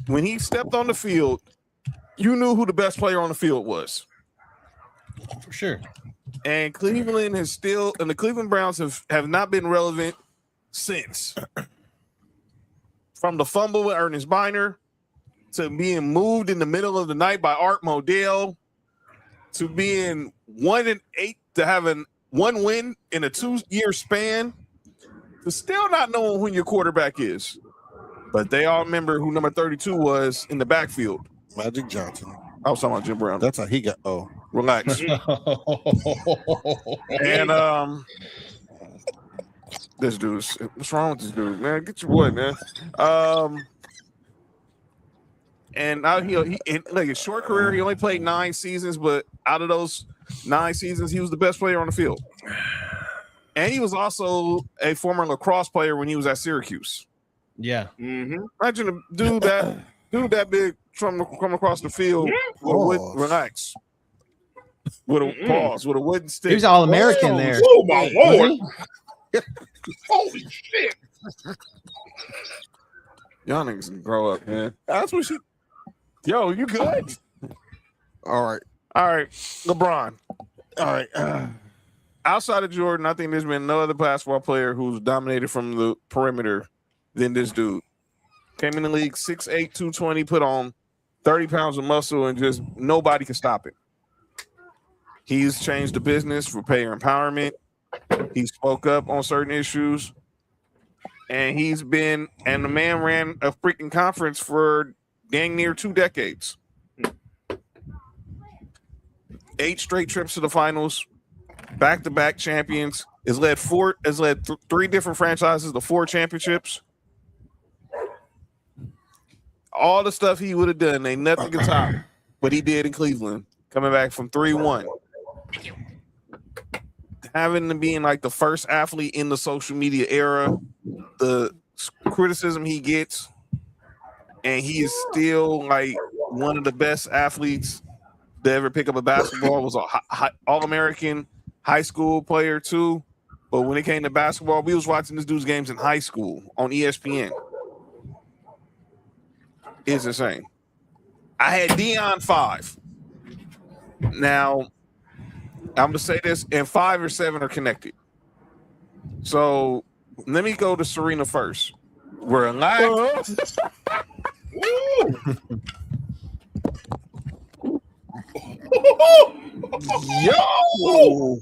when he stepped on the field, you knew who the best player on the field was. For sure. And Cleveland has still, and the Cleveland Browns have not been relevant since. From the fumble with Ernest Biner, to being moved in the middle of the night by Art Modell, to being 1-8, to having 1 win in a 2-year span, to still not knowing who your quarterback is. But they all remember who number 32 was in the backfield. Magic Johnson. I was talking about Jim Brown. That's how he got. Oh, relax. And this dude's, what's wrong with this dude, man? Get your boy, man. And now he like his short career, he only played 9 seasons, but out of those 9 seasons, he was the best player on the field. And he was also a former lacrosse player when he was at Syracuse. Yeah. Mm-hmm. Imagine a dude that big from across the field relax. With a pause, with a wooden stick. He was All-American there. Oh my Lord. Holy shit. Y'all niggas can grow up, man. That's what she. Yo, you good? All right. LeBron. All right. Outside of Jordan, I think there's been no other basketball player who's dominated from the perimeter than this dude. Came in the league 6'8", 220, put on 30 pounds of muscle, and just nobody can stop it. He's changed the business for player empowerment. He spoke up on certain issues. And the man ran a freaking conference for dang near 2 decades. 8 straight trips to the finals, back-to-back champions. Has led 3 different franchises to 4 championships. all the stuff he would have done, ain't nothing can top what he did in Cleveland, coming back from 3-1. Having to being like the first athlete in the social media era, the criticism he gets, and he is still like one of the best athletes to ever pick up a basketball. Was a All-American high school player too. But when it came to basketball, we was watching this dude's games in high school on ESPN. It's insane. I had Deion 5. Now, I'm gonna say this, and 5 or 7 are connected. So let me go to Serena first. Relax. Yo.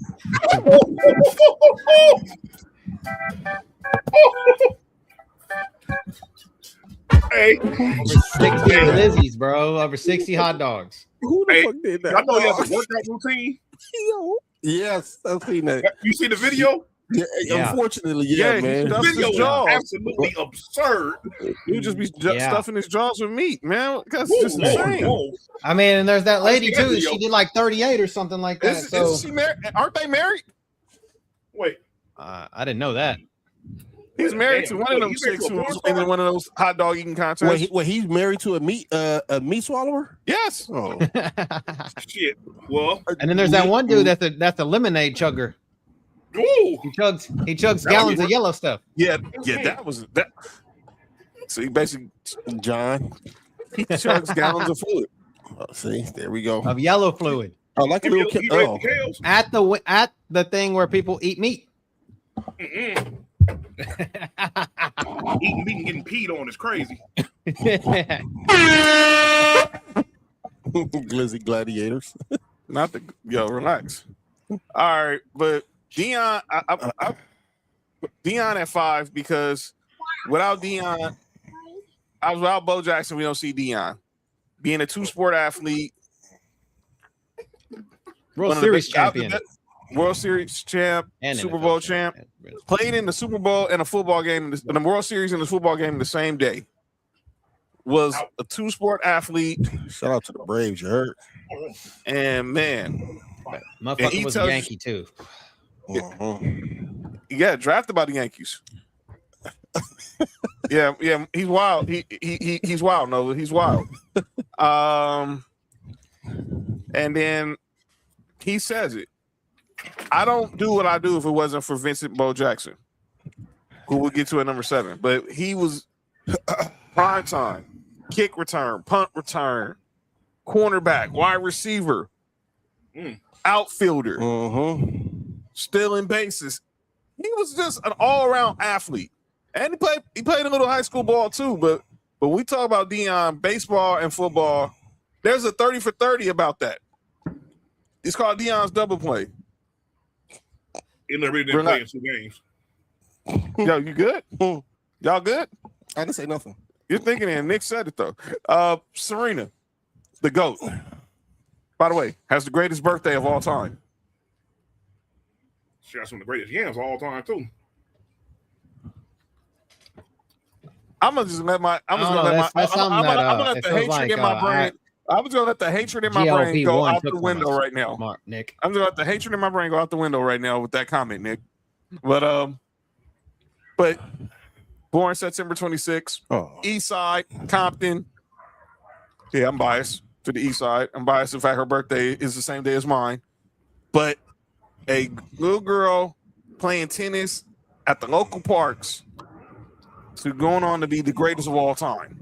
Hey, Over 60 glizzies, bro. Over 60 hot dogs. Who the Hey, fuck did that? I know you have a workout routine. Yes, I've seen that. You see the video? Yeah. Unfortunately, Yeah, man. Stuffs his Video is jaws. absolutely absurd. He would just be Yeah. stuffing his jaws with meat, man. That's Whoa, just whoa, insane. whoa. I mean, and there's that lady seen that too. video. She did like 38 or something like that. Is she married? Aren't they married? Wait, I didn't know that. He's married Damn, to one of them he's married chicks to a who porn was star? in one of those hot dog eating contests. He's married to a meat swallower. Yes. Oh, shit. Well, And then there's that one dude that's a lemonade chugger. ooh, He chugs That gallons would of yellow stuff. Yeah, that was that. So he basically John. he chugs gallons of fluid. Oh, see, there we go. Of yellow fluid I like a little. he raised Oh, the cows. at the thing where people eat meat. Mm-mm. Eating meat and getting peed on is crazy. glizzy gladiators. Not the relax. All right, but Dion, I Dion at 5 because without Dion, without Bo Jackson, we don't see Dion being a 2-sport athlete, World Series champion World Series champ, and Super NFL Bowl champ, played in the Super Bowl and a football game, in the World Series and the football game the same day. Was a 2-sport athlete. Shout out to the Braves, you heard? And man, Motherfucker was a Yankee too. He got drafted by the Yankees. yeah, he's wild. He's wild. No, he's wild. And then he says it. I don't do what I do if it wasn't for Vincent Bo Jackson, who we'll get to at number 7. But he was prime time, kick return, punt return, cornerback, wide receiver, outfielder, stealing bases. He was just an all-around athlete. And he played a little high school ball too. But when we talk about Dion, baseball and football, there's a 30 for 30 about that. It's called Dion's double play. He never didn't play in 2 games. Yo, you good? Y'all good? I didn't say nothing. You're thinking it. Nick said it though. Serena, the GOAT. By the way, has the greatest birthday of all time. She got some of the greatest yams of all time too. I'm gonna let the hatred in my brain. I'm just gonna let the hatred in my brain go out the window right now. Mark, Nick. I'm just gonna let the hatred in my brain go out the window right now with that comment, Nick. But born September 26th, East Side, Compton. Yeah, I'm biased to the East Side. I'm biased in fact her birthday is the same day as mine. But a little girl playing tennis at the local parks to going on to be the greatest of all time.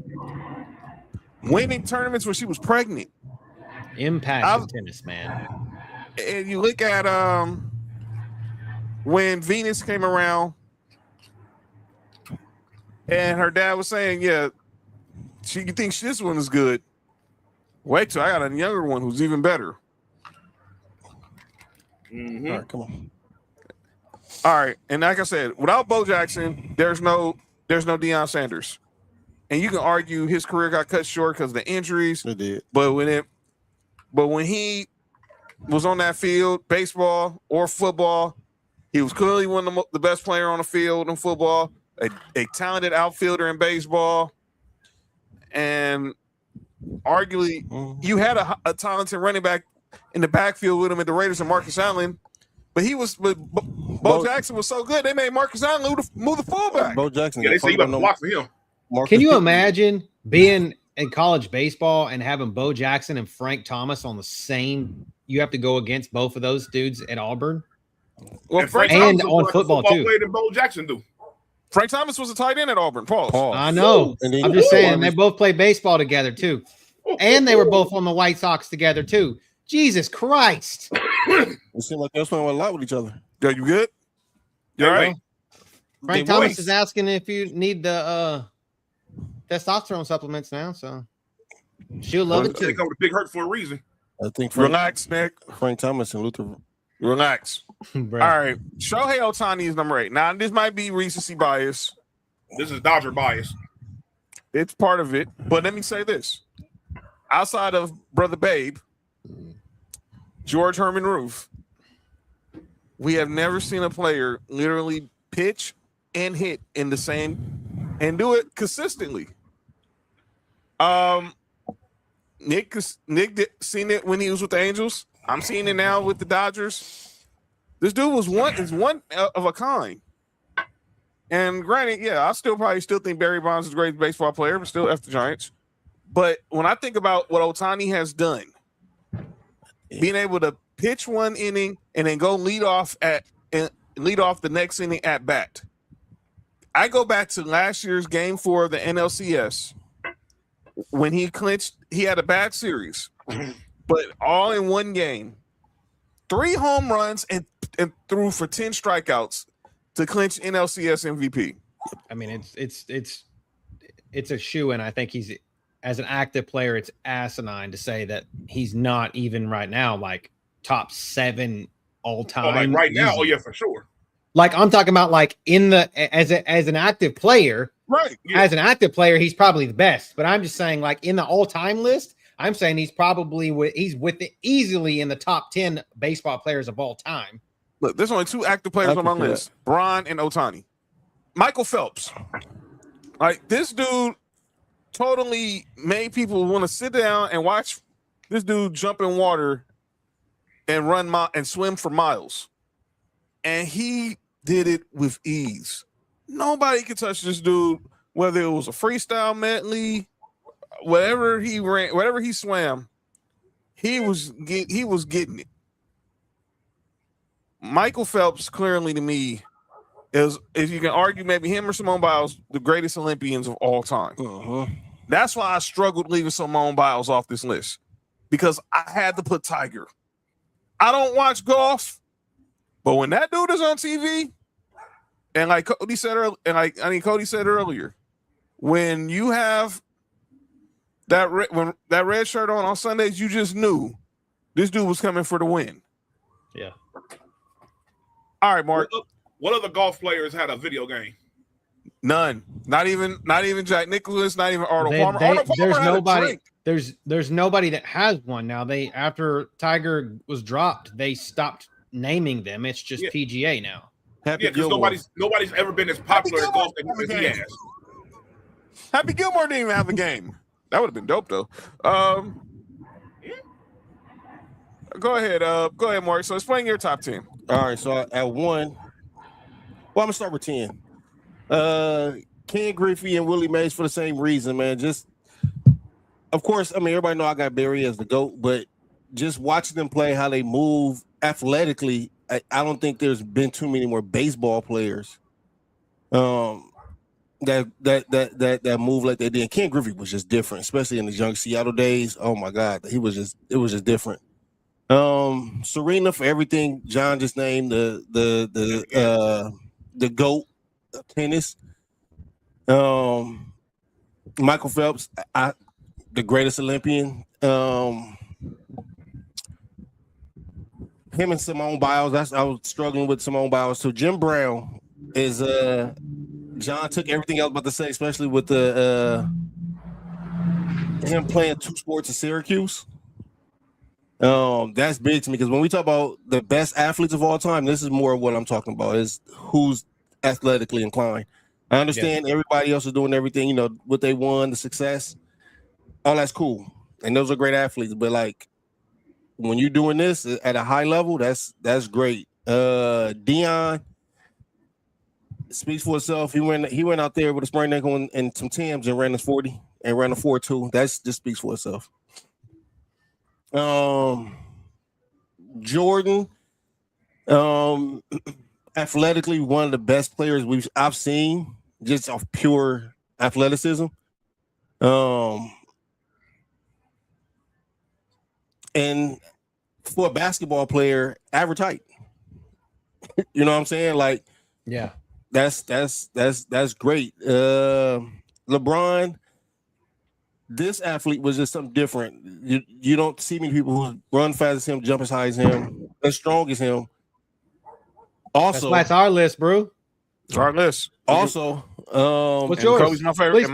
Winning tournaments when she was pregnant. Impact of tennis, man. And you look at when Venus came around and her dad was saying, yeah, you think this one is good. Wait till I got a younger one who's even better. All right, come on. All right. And like I said, without Bo Jackson, there's no Deion Sanders. And you can argue his career got cut short because of the injuries. It did. But when he was on that field, baseball or football, he was clearly one of the best player on the field in football, a talented outfielder in baseball. and arguably you had a talented running back in the backfield with him at the Raiders and Marcus Allen, but Bo Jackson was so good they made Marcus Allen move the fullback. Bo Jackson. Yeah, they say you got to block for him. Can you imagine being in college baseball and having Bo Jackson and Frank Thomas on the same? You have to go against both of those dudes at Auburn. Well, Frank and Thomas on was football, too. Player than Bo Jackson do. Frank Thomas was a tight end at Auburn. Pause. I know. I'm just saying they both played baseball together too, and they were both on the White Sox together too. Jesus Christ! It seemed like they were playing a lot with each other. Yeah, you good? You all right? Frank Thomas is asking if you need the testosterone supplements now, so she'll love it too. They come with Big Hurt for a reason. I think Relax, Nick. Frank Thomas and Luther. Relax. All right. Shohei Ohtani is number 8. Now, this might be recency bias. This is Dodger bias. It's part of it. But let me say this. Outside of Brother Babe, George Herman Roof, we have never seen a player literally pitch and hit in the same and do it consistently. Nick seen it when he was with the Angels. I'm seeing it now with the Dodgers. This dude is one of a kind. And granted, yeah, I still think Barry Bonds is the greatest baseball player, but still F the Giants. But when I think about what Ohtani has done, being able to pitch one inning and then go lead off the next inning at bat. I go back to last year's Game 4 of the NLCS when he clinched. He had a bad series, but all in one game, 3 home runs and threw for 10 strikeouts to clinch NLCS MVP. I mean, it's a shoe-in. I think he's, as an active player, it's asinine to say that he's not even right now like top 7 all time. Oh, like right now, easy. oh yeah, for sure. Like I'm talking about, like in the as an active player, right? Yeah. As an active player, he's probably the best. But I'm just saying, like in the all-time list, I'm saying he's probably easily in the top 10 baseball players of all time. Look, there's only 2 active players on my list: Bron and Ohtani. Michael Phelps, like this dude, totally made people want to sit down and watch this dude jump in water and run and swim for miles, and he did it with ease. Nobody could touch this dude, whether it was a freestyle medley, whatever he ran, whatever he swam, he was getting it. Michael Phelps, clearly to me, is, if you can argue, maybe him or Simone Biles, the greatest Olympians of all time. That's why I struggled leaving Simone Biles off this list, because I had to put Tiger. I don't watch golf, but when that dude is on TV, and like Cody said earlier, when you have that red shirt on Sundays, you just knew this dude was coming for the win. Yeah. All right, Mark. What other golf players had a video game? None. Not even Jack Nicklaus. Not even Arnold Palmer. Arnold Palmer there's had nobody. a drink. There's nobody that has one now. After Tiger was dropped, they stopped naming them. It's just PGA now. Yeah, because nobody's ever been as popular at golf as he has. Happy Gilmore didn't even have a game. That would have been dope though. Go ahead, Mark. So explain your top 10. All right, so at 1, well, I'm gonna start with 10. Ken Griffey and Willie Mays for the same reason, man. Just, of course, I mean, everybody know I got Barry as the GOAT, but just watching them play, how they move athletically, I don't think there's been too many more baseball players that move like they did. Ken Griffey was just different, especially in the young Seattle days. Oh my God, it was just different. Serena, for everything John just named, the GOAT of tennis. Michael Phelps, the greatest Olympian. Him and Simone Biles. I was struggling with Simone Biles. So Jim Brown is John took everything else about to say, especially with the him playing 2 sports at Syracuse. That's big to me, because when we talk about the best athletes of all time, this is more of what I'm talking about, is who's athletically inclined. I understand everybody else is doing everything, what they won, the success. all that's cool, and those are great athletes. But like when you're doing this at a high level, that's great. Dion speaks for itself. He went out there with a sprained ankle and some Timbs and ran his 40 and ran a 4.2. That's just speaks for itself. Jordan, athletically one of the best players I've seen, just off pure athleticism. And for a basketball player, average height. You know what I'm saying? Like, Yeah. That's great. LeBron, this athlete was just something different. You don't see many people who run fast as him, jump as high as him, as strong as him. Also, that's our list, bro. It's our list. Also, what's yours? Kobe's my favorite.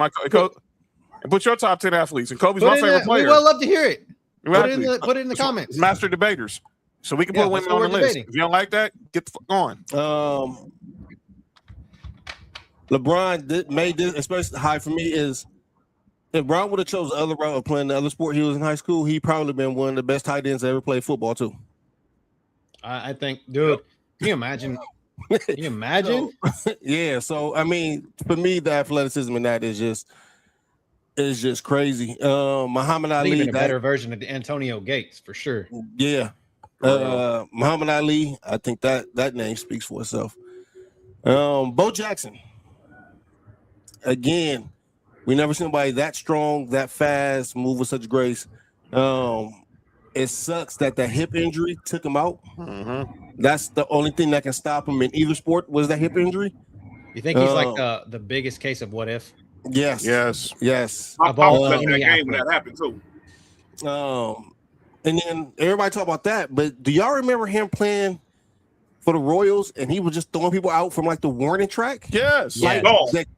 And put your top 10 athletes. And Kobe's my favorite player. We would love to hear it. Exactly. Put it in the comments. Master debaters. So we can put women on the list. If you don't like that, get the fuck on. LeBron made this especially high for me is if Brown would have chose the other route of playing the other sport he was in high school, he probably been one of the best tight ends that ever played football too. I think, dude, can you imagine? Can you imagine? Yeah. So I mean, for me, the athleticism in that is just crazy. Muhammad Ali, even a better version of Antonio Gates for sure. Yeah. Muhammad Ali, I think that name speaks for itself. Bo Jackson. Again, we never seen anybody that strong, that fast, move with such grace. It sucks that the hip injury took him out. Mm-hmm. That's the only thing that can stop him in either sport was that hip injury. You think he's like the biggest case of what if? Yes. I was at that game when that happened too. And then everybody talk about that, but do y'all remember him playing for the Royals and he was just throwing people out from like the warning track? Yes. Like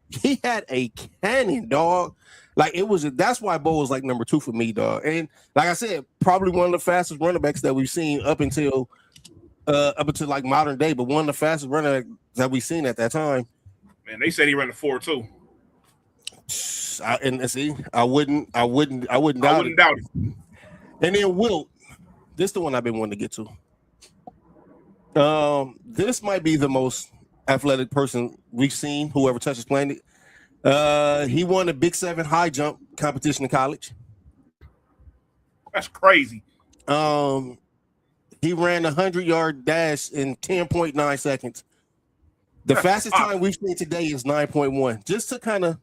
he had a cannon, dog. Like that's why Bo was like number 2 for me, dog. And like I said, probably one of the fastest running backs that we've seen up until like modern day, but one of the fastest running backs that we've seen at that time. Man, they said he ran a 4.2. I wouldn't doubt it. And then Wilt, this is the one I've been wanting to get to. This might be the most athletic person we've seen who ever touched this planet. He won the Big 7 high jump competition in college. That's crazy. He ran a 100-yard dash in 10.9 seconds. The fastest time we've seen today is 9.1. Just to kind of,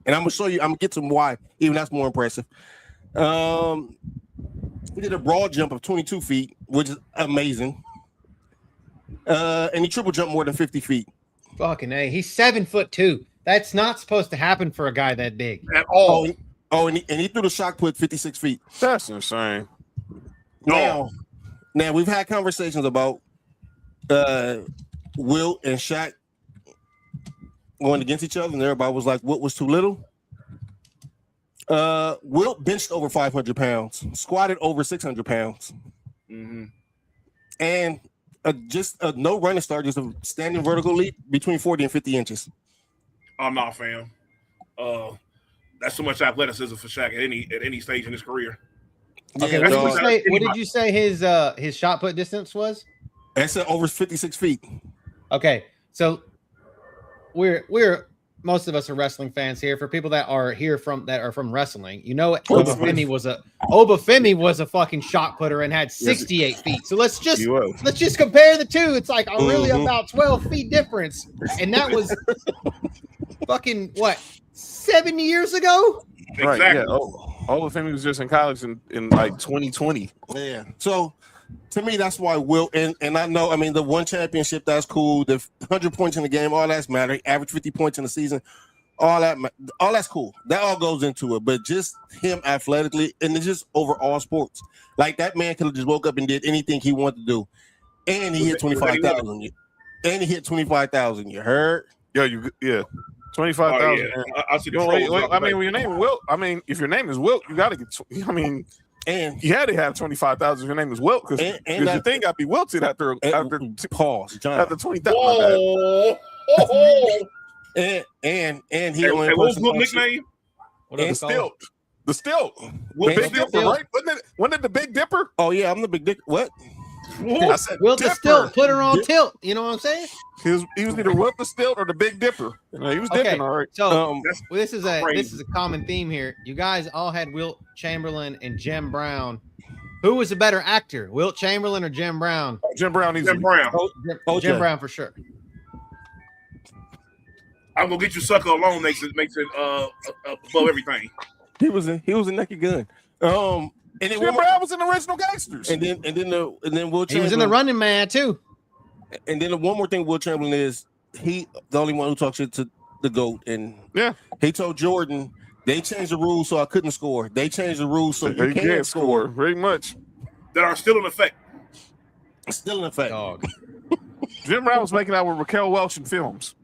and I'm gonna show you. I'm gonna get to why. Even that's more impressive. He did a broad jump of 22 feet, which is amazing. And he triple jumped more than 50 feet. Fucking A. He's 7'2". That's not supposed to happen for a guy that big. At all. And he threw the shot put 56 feet. That's insane. Now we've had conversations about Wilt and Shaq going against each other, and everybody was like, Wilt was too little. Wilt benched over 500 pounds, squatted over 600 pounds. Mm-hmm. And just a no running start, just a standing vertical leap between 40 and 50 inches. I'm not, fam. That's too much athleticism for Shaq at any stage in his career. Okay, what did you say his shot put distance was? I said over 56 feet. Okay, so we're most of us are wrestling fans here. For people that are from wrestling, you know, Obafemi was a fucking shot putter and had 68 feet. So let's just compare the two. It's like really about 12 feet difference, and that was fucking what 7 years ago. Right? Exactly. Yeah. Obafemi was just in college in like 2020. Yeah. So to me, that's why Wilt and I know. I mean, the one championship, that's cool. The 100 points in the game, all that's matter. Average 50 points in the season, all that's cool. That all goes into it. But just him athletically and it's just overall sports, like that man could have just woke up and did anything he wanted to do, and he hit 25,000. And he hit 25,000. You heard? Yeah. 25,000. Oh, yeah. I see the I mean, when your name is Wilt, I mean, if your name is Wilt, you got to get. I mean. And you had to have 25,000. Your name is Wilt because your thing got to be wilted after pause. John. After 20,000. And he what was Wilt's nickname? What up, The Nicole? stilt. The stilt. Wilt Big the Stilt? Dipper, right? Wasn't it the Big Dipper? Oh yeah, I'm the big dick. What? I said Wilt the Dipper. stilt, put her on tilt. You know what I'm saying? He was either Wilt the Stilt or the Big Dipper. No, he was Okay. dipping, all right. So That's this is a crazy. common theme here. You guys all had Wilt Chamberlain and Jim Brown. Who was the better actor, Wilt Chamberlain or Jim Brown? Jim Brown, easy. Jim Brown. OJ. Jim Brown for sure. I'm gonna get you sucker alone makes it above everything. He was a naked gun. And then Jim one more- Brown was in the original Gangsters. and then Will He Chamberlain was in the Running Man too. And then the one more thing, Will Chamberlain is he the only one who talks shit to the GOAT, and Yeah. he told Jordan they changed the rules so I couldn't score. They changed the rules so you He can't can't score. score, very much. That are still in effect. Still in effect. Dog. Jim Brown was making out with Raquel Welch in films.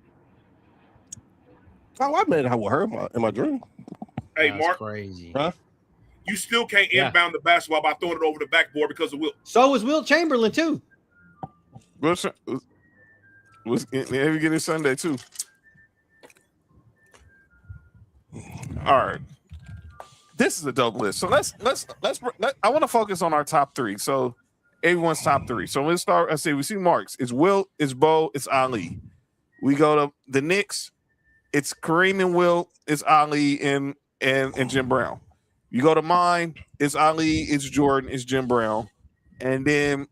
Oh, I made it with her in my dream. Hey, That's Mark, crazy. Huh? you still can't Yeah. inbound the basketball by throwing it over the backboard because of Wilt. So was Wilt Chamberlain too. Was every getting Sunday too. All right, this is a dope list. So let's I want to focus on our top three. So everyone's top three. So let's start. I say we see Marks. It's Wilt. It's Bo. It's Ali. We go to the Knicks. It's Kareem and Wilt. It's Ali and Jim Brown. You go to mine. It's Ali. It's Jordan. It's Jim Brown. And then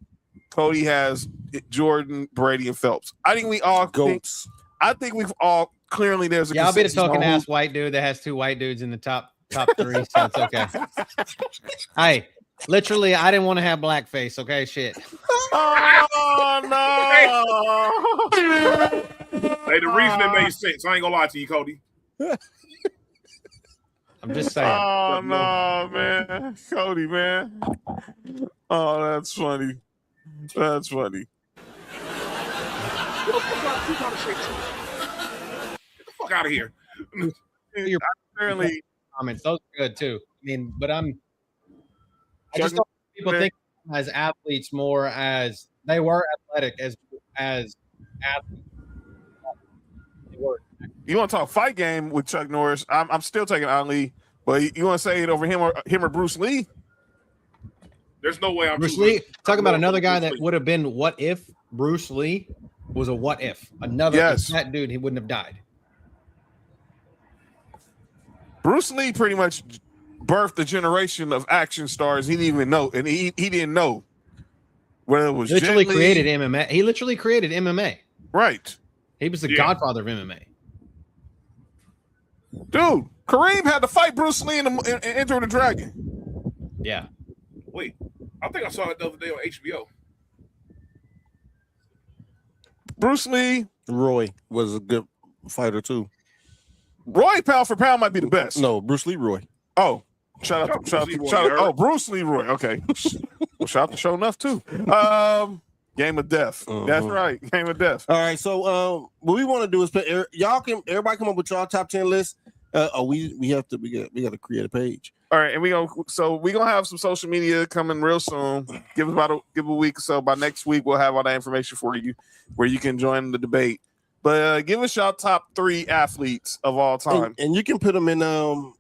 Cody has Jordan, Brady, and Phelps. I think we all GOATs. I think we've all clearly there's a Yeah, I'll be the consensus on token who- ass white dude that has two white dudes in the top three, so it's okay. Hey, literally, I didn't want to have blackface. Okay, shit. Oh no! Hey, the reason it made sense. I ain't gonna lie to you, Cody. I'm just saying. Oh no, man, Cody, man. Oh, that's funny. That's funny. Get the fuck out of here. Apparently, Comments, those are good too. I mean, but I just Chuck- don't think people think as athletes more as they were athletic as athletes. They were. you want to talk fight game with Chuck Norris? I'm still taking Ali, but you want to say it over him or Bruce Lee? There's no way I'm Bruce choosing- Lee. Talk about another guy Bruce that Lee. would have been what if Bruce Lee was a what if another Yes. that dude he wouldn't have died. Bruce Lee pretty much birthed a generation of action stars he didn't even know, and he didn't know whether it was He literally Jet Li- created MMA. He literally created MMA. right, He was the Yeah. godfather of MMA. dude. Kareem had to fight Bruce Lee in Enter the Dragon. Yeah. Wait, I think I saw it the other day on HBO. Bruce Lee, Roy was a good fighter too. Roy pound for pound might be the best. No, Bruce Leroy. Oh, shout out, Bruce Leroy, shout out. you heard? Oh, Bruce Leroy. Okay, well, shout out to Show Enough too. Game of Death. That's right, Game of Death. All right, so what we want to do is put everybody come up with y'all top 10 lists. We got to create a page. All right, and we gonna have some social media coming real soon. Give a week or so. By next week, we'll have all that information for you, where you can join the debate. But give us your top 3 athletes of all time. And you can put them in Ballers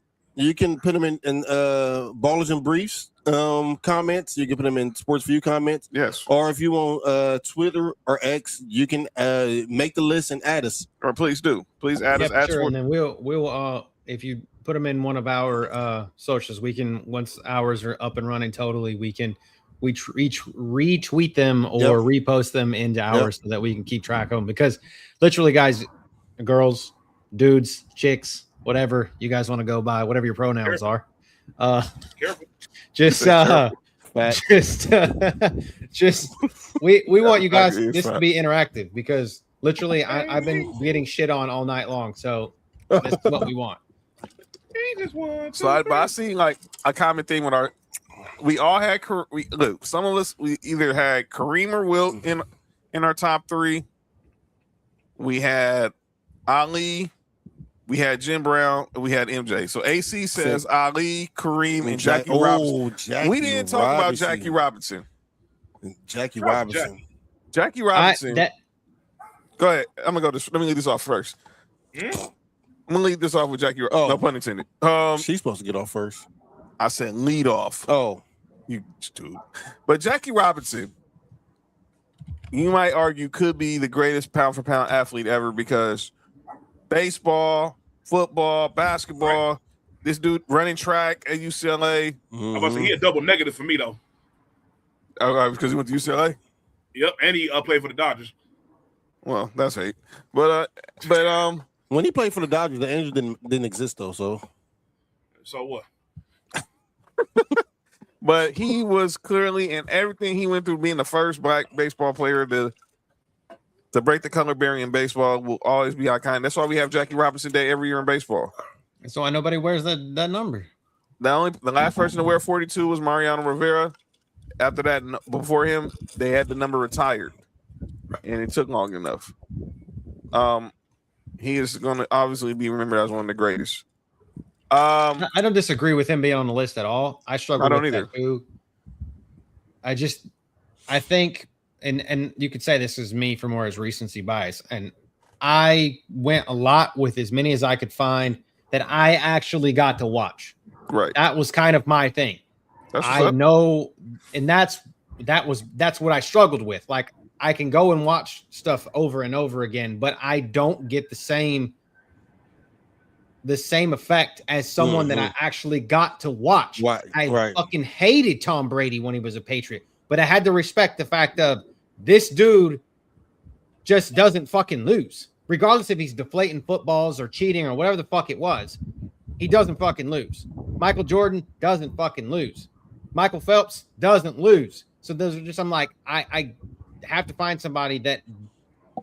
and Briefs comments. You can put them in Sports View comments. Yes, Or if you want Twitter or X, you can make the list and add us. or please do. Please add Yeah, us. for Add sure. Sport- And then we'll if you put them in one of our socials, we can once ours are up and running totally, we retweet them or repost them into ours so that we can keep track of them. Because literally, guys, girls, dudes, chicks, whatever you guys want to go by, whatever your pronouns are, Careful. just we want you guys this to be interactive, because literally I've been getting shit on all night long, so this is what we want. So I seen like a common thing with we all had look, some of us we either had Kareem or Wilt in our top 3. We had Ali, we had Jim Brown, and we had MJ. So AC says Ali, Kareem, and Jackie Robinson. Jackie We didn't talk about Jackie Robinson. Jackie Shout out to Robinson. Jackie Robinson. That Go ahead. I'm gonna go. Let me leave this off first. I'm gonna lead this off with Jackie. Oh. No pun intended. She's supposed to get off first. I said lead off. Oh, You dude. But Jackie Robinson, you might argue, could be the greatest pound for pound athlete ever because baseball, football, basketball, this dude running track at UCLA. I'm about to say he a double negative for me though. Because he went to UCLA. Yep, and he played for the Dodgers. Well, that's hate. But when he played for the Dodgers, the Angels didn't exist though. So what? But he was clearly in everything he went through, being the first black baseball player to break the color barrier in baseball will always be iconic. That's why we have Jackie Robinson Day every year in baseball. That's why nobody wears that number. The last person to wear 42 was Mariano Rivera. After that, before him, they had the number retired, and it took long enough. He is going to obviously be remembered as one of the greatest. I don't disagree with him being on the list at all. I struggle with either. that too. I think, and you could say this is me for more as recency bias, and I went a lot with as many as I could find that I actually got to watch. Right. That was kind of my thing. I know, and that's what I struggled with. Like, I can go and watch stuff over and over again, but I don't get the same effect as someone that I actually got to watch. I fucking hated Tom Brady when he was a Patriot, but I had to respect the fact of this dude just doesn't fucking lose. Regardless if he's deflating footballs or cheating or whatever the fuck it was, he doesn't fucking lose. Michael Jordan doesn't fucking lose. Michael Phelps doesn't lose. So those are just, I'm like, I have to find somebody that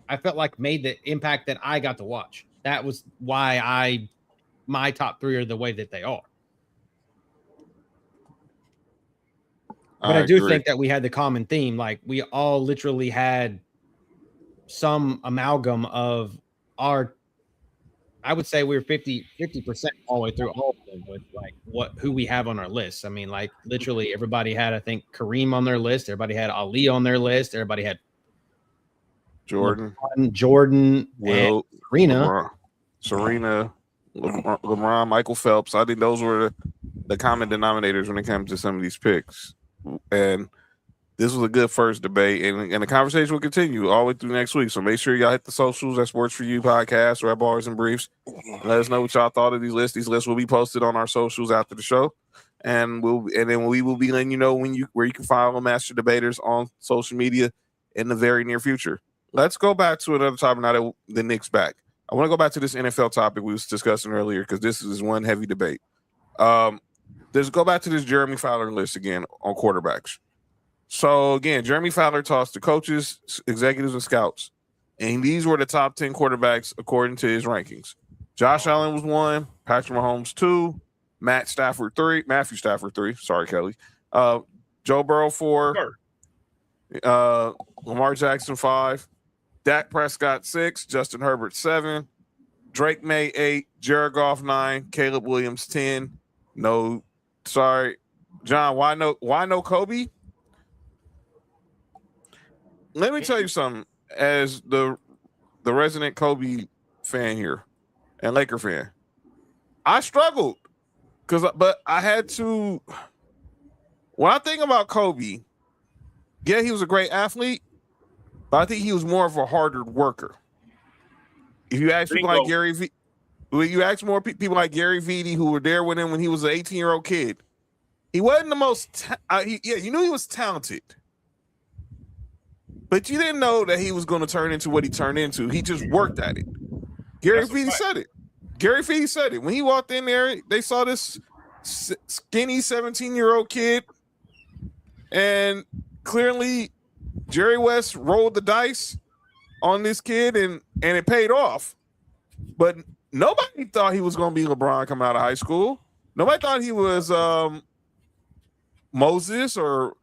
I felt like made the impact that I got to watch. That was why my top three are the way that they are. But I do think that we had the common theme. Like, we all literally had some amalgam of our, I would say we were 50% all the way through all of them with like who we have on our list. I mean, like, literally everybody had, I think, Kareem on their list. Everybody had Ali on their list. Everybody had Jordan, Will, Serena, LeBron, Michael Phelps. I think those were the common denominators when it comes to some of these picks. And this was a good first debate, and the conversation will continue all the way through next week. So make sure y'all hit the socials at Sports For You Podcast or at Bars and Briefs. Let us know what y'all thought of these lists. These lists will be posted on our socials after the show, and then we will be letting you know where you can follow Master Debaters on social media in the very near future. Let's go back to another topic now that the Knicks back. I want to go back to this NFL topic we was discussing earlier because this is one heavy debate. Let's go back to this Jeremy Fowler list again on quarterbacks. So, again, Jeremy Fowler tossed the coaches, executives, and scouts. And these were the top 10 quarterbacks according to his rankings. Josh Allen was 1, Patrick Mahomes 2, Matthew Stafford 3. Sorry, Kelly. Joe Burrow 4, Lamar Jackson 5, Dak Prescott 6, Justin Herbert 7, Drake May 8, Jared Goff 9, Caleb Williams 10. No, sorry, John. Why no Kobe? Let me tell you something. As the resident Kobe fan here and Laker fan, I struggled but I had to. When I think about Kobe, yeah, he was a great athlete, but I think he was more of a harder worker. If you ask people like Gary V, you ask more people like Gary Vitti who were there with him when he was an 18-year-old kid, he wasn't the most. You knew he was talented. But you didn't know that he was going to turn into what he turned into. He just worked at it. Gary Vitti said it. Gary Vitti said it. When he walked in there, they saw this skinny 17-year-old kid. And clearly, Jerry West rolled the dice on this kid, and it paid off. But nobody thought he was going to be LeBron coming out of high school. Nobody thought he was Moses or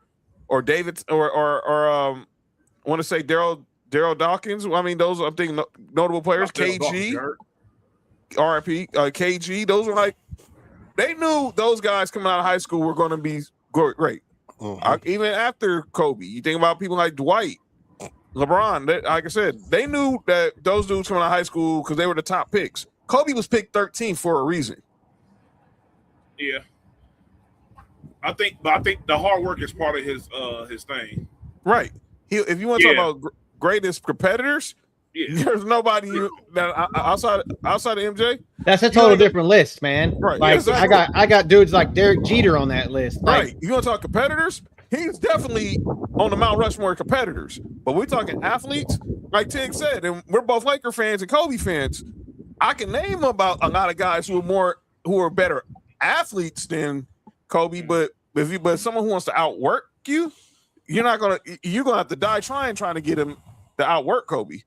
David or I want to say Daryl Dawkins. I mean, those I'm thinking notable players. KG, RIP, KG. Those were like, they knew those guys coming out of high school were going to be great. Even after Kobe, you think about people like Dwight, LeBron. Like I said, they knew that those dudes coming out of high school because they were the top picks. Kobe was picked 13 for a reason. Yeah. I think the hard work is part of his thing. Right. If you want to Yeah. talk about greatest competitors, Yeah. there's nobody that outside of MJ. That's a total different list, man. Right. Like Exactly. I got dudes like Derek Jeter on that list. Like, Right. You want to talk competitors? He's definitely on the Mount Rushmore of competitors. But we're talking athletes, like Tig said, and we're both Laker fans and Kobe fans. I can name about a lot of guys who are better athletes than Kobe, but but someone who wants to outwork you, you're gonna have to die trying to get him to outwork Kobe.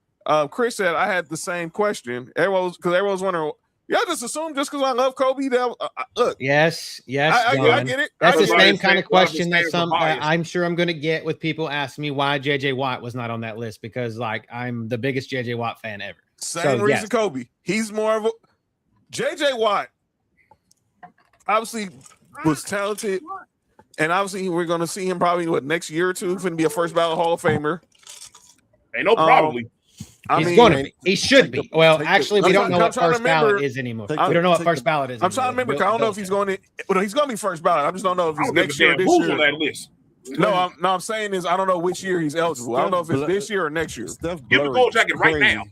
Chris said I had the same question. Everyone was wondering. Y'all just assume just because I love Kobe that look. yes, I John. get it. That's the Everybody same kind of says question that Robert's biased. I'm sure I'm going to get with people asking me why JJ Watt was not on that list, because like I'm the biggest JJ Watt fan ever. Same So, reason yes. Kobe. He's more of a JJ Watt. Obviously was talented, and obviously we're going to see him probably next year or two. Going to be a first ballot Hall of Famer. Ain't no probably. He's going to be. He should be. Well, actually, we don't know what first ballot is anymore. We don't know what first ballot is. I'm trying to remember. I don't know if he's going to. Well, he's going to be first ballot. I just don't know if he's next year or this Who's year. on that list? No, I'm saying is I don't know which year he's eligible. I don't know if it's this year or next year. Give him the gold jacket right now.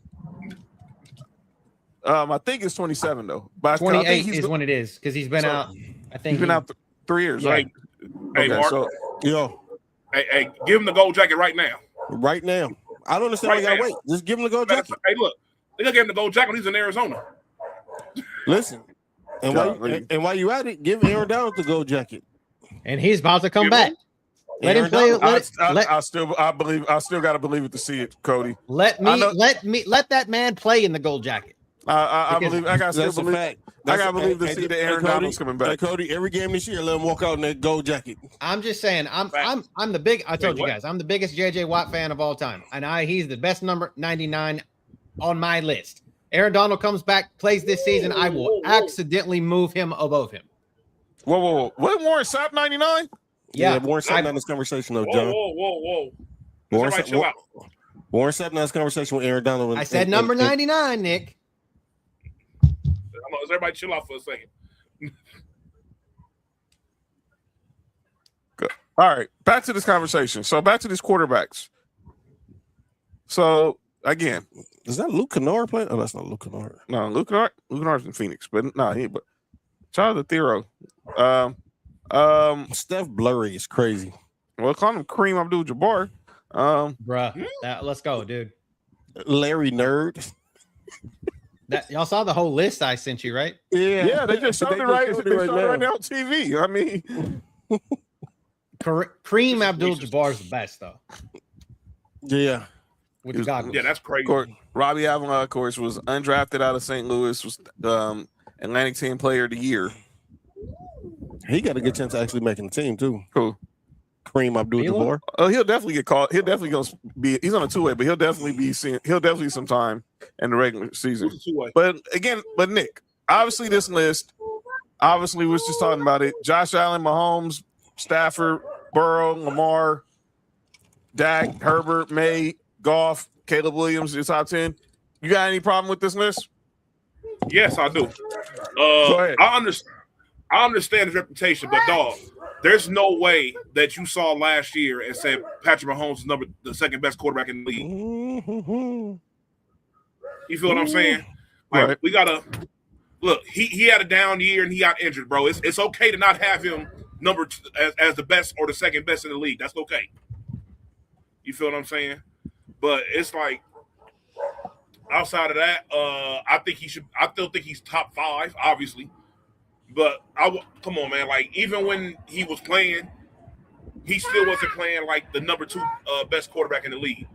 I think it's 27 though. But I 28 think is when it is, because he's been out. I think he's been out 3 years, right? Hey, Mark. So Yo, Hey, give him the gold jacket right now. right now. I don't understand why you gotta wait. Just give him the gold jacket. Hey, look. They gonna give him the gold jacket. He's in Arizona. Listen, and while you at it, give Aaron Donald the gold jacket. and he's about to come back. Let him Aaron play. Donald. I still got to believe it to see it, Cody. Let that man play in the gold jacket. I believe. I got to That's still a believe. fact. I got to believe to see that Aaron Donald's coming back. Hey, Cody, every game this year, let him walk out in that gold jacket. I'm just saying, I'm the big. I told you guys, I'm the biggest JJ Watt fan of all time, and he's the best number 99 on my list. Aaron Donald comes back, plays this season, I will accidentally move him above him. Whoa! What Warren Sapp 99? Yeah, Warren Sapp not in this conversation though, John. Whoa. Warren Everybody chill out. Sapp not in this conversation with Aaron Donald. I said number 99, Nick. Let's everybody chill out for a second. Good. All right, back to this conversation. So back to these quarterbacks. So again, Is that Luke Kennard playing? Oh, that's not Luke Kennard. no, Luke Kennard's in Phoenix, but no, but shout out to Thero. Steph Blurry is crazy. Well, call him Kareem Abdul-Jabbar. Bruh, let's go, dude. Larry Nerd. That y'all saw the whole list I sent you, right? Yeah, they just showed it right. They showed it right now on TV. I mean, Kareem Abdul-Jabbar is the best, though. Yeah. With the goggles. Yeah, that's crazy. Robbie Avila, of course, was undrafted out of St. Louis. Was Atlantic Team Player of the Year. He got a good chance of actually making the team too. Cool. Kareem Abdul-Jabbar. Oh, he'll definitely get called. He'll definitely go be. He's on a two-way, but he'll definitely some time in the regular season. But Nick, obviously this list, obviously we was just talking about it. Josh Allen, Mahomes, Stafford, Burrow, Lamar, Dak, Herbert, May, Goff, Caleb Williams, your top 10. You got any problem with this list? Yes, I do. Go ahead. I understand his reputation, but dog, there's no way that you saw last year and said Patrick Mahomes is the second best quarterback in the league. You feel what I'm saying? Like, right. We gotta look. He had a down year and he got injured, bro. It's okay to not have him number two, as the best or the second best in the league. That's okay. You feel what I'm saying? But it's like outside of that, I still think he's top 5, obviously. But come on, man. Like, even when he was playing, he still wasn't playing like the number 2 best quarterback in the league.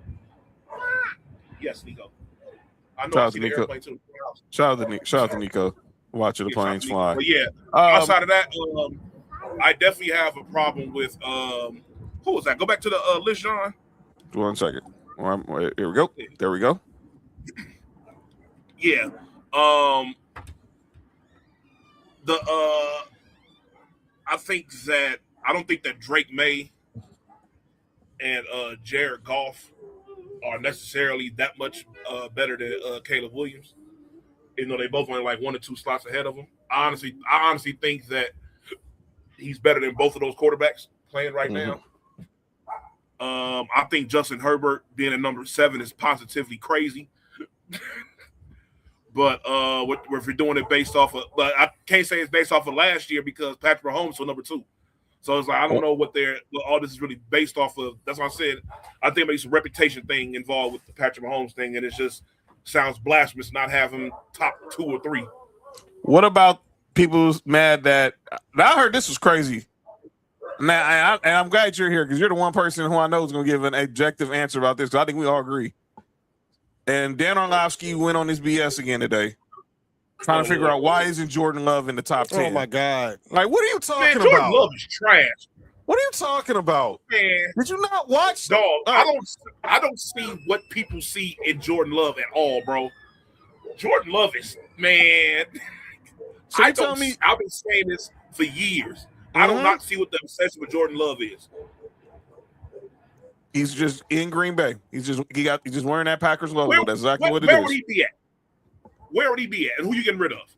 Yes, Nico. I know. I see the airplane too. Shout out to Nico. Watching the planes fly. But yeah, outside of that, I definitely have a problem with who was that? Go back to the list, John. 1 second. Here we go. There we go. Yeah. I don't think that Drake May and Jared Goff are necessarily that much better than Caleb Williams. You know, they both only like 1 or 2 slots ahead of him. I honestly think that he's better than both of those quarterbacks playing right now. I think Justin Herbert being a number 7 is positively crazy. But if you're doing it based off of, but I can't say it's based off of last year because Patrick Mahomes was number 2. So it's like I don't know what all this is really based off of. That's why I said I think maybe some reputation thing involved with the Patrick Mahomes thing, and it just sounds blasphemous not having top 2 or 3. What about people mad that I heard this was crazy? Now, and I'm glad you're here because you're the one person who I know is going to give an objective answer about this. Because I think we all agree. And Dan Orlovsky went on his BS again today, trying to figure out why isn't Jordan Love in the top 10. Oh my God! Like, what are you talking Jordan about? Love is trash. What are you talking about? Man, did you not watch? Dog, I don't see what people see in Jordan Love at all, bro. Jordan Love is man. So I've been saying this for years. I do not see what the obsession with Jordan Love is. He's just in Green Bay. He's just wearing that Packers logo. That's exactly what it is. Where would he be at? Where would he be at? And who you getting rid of?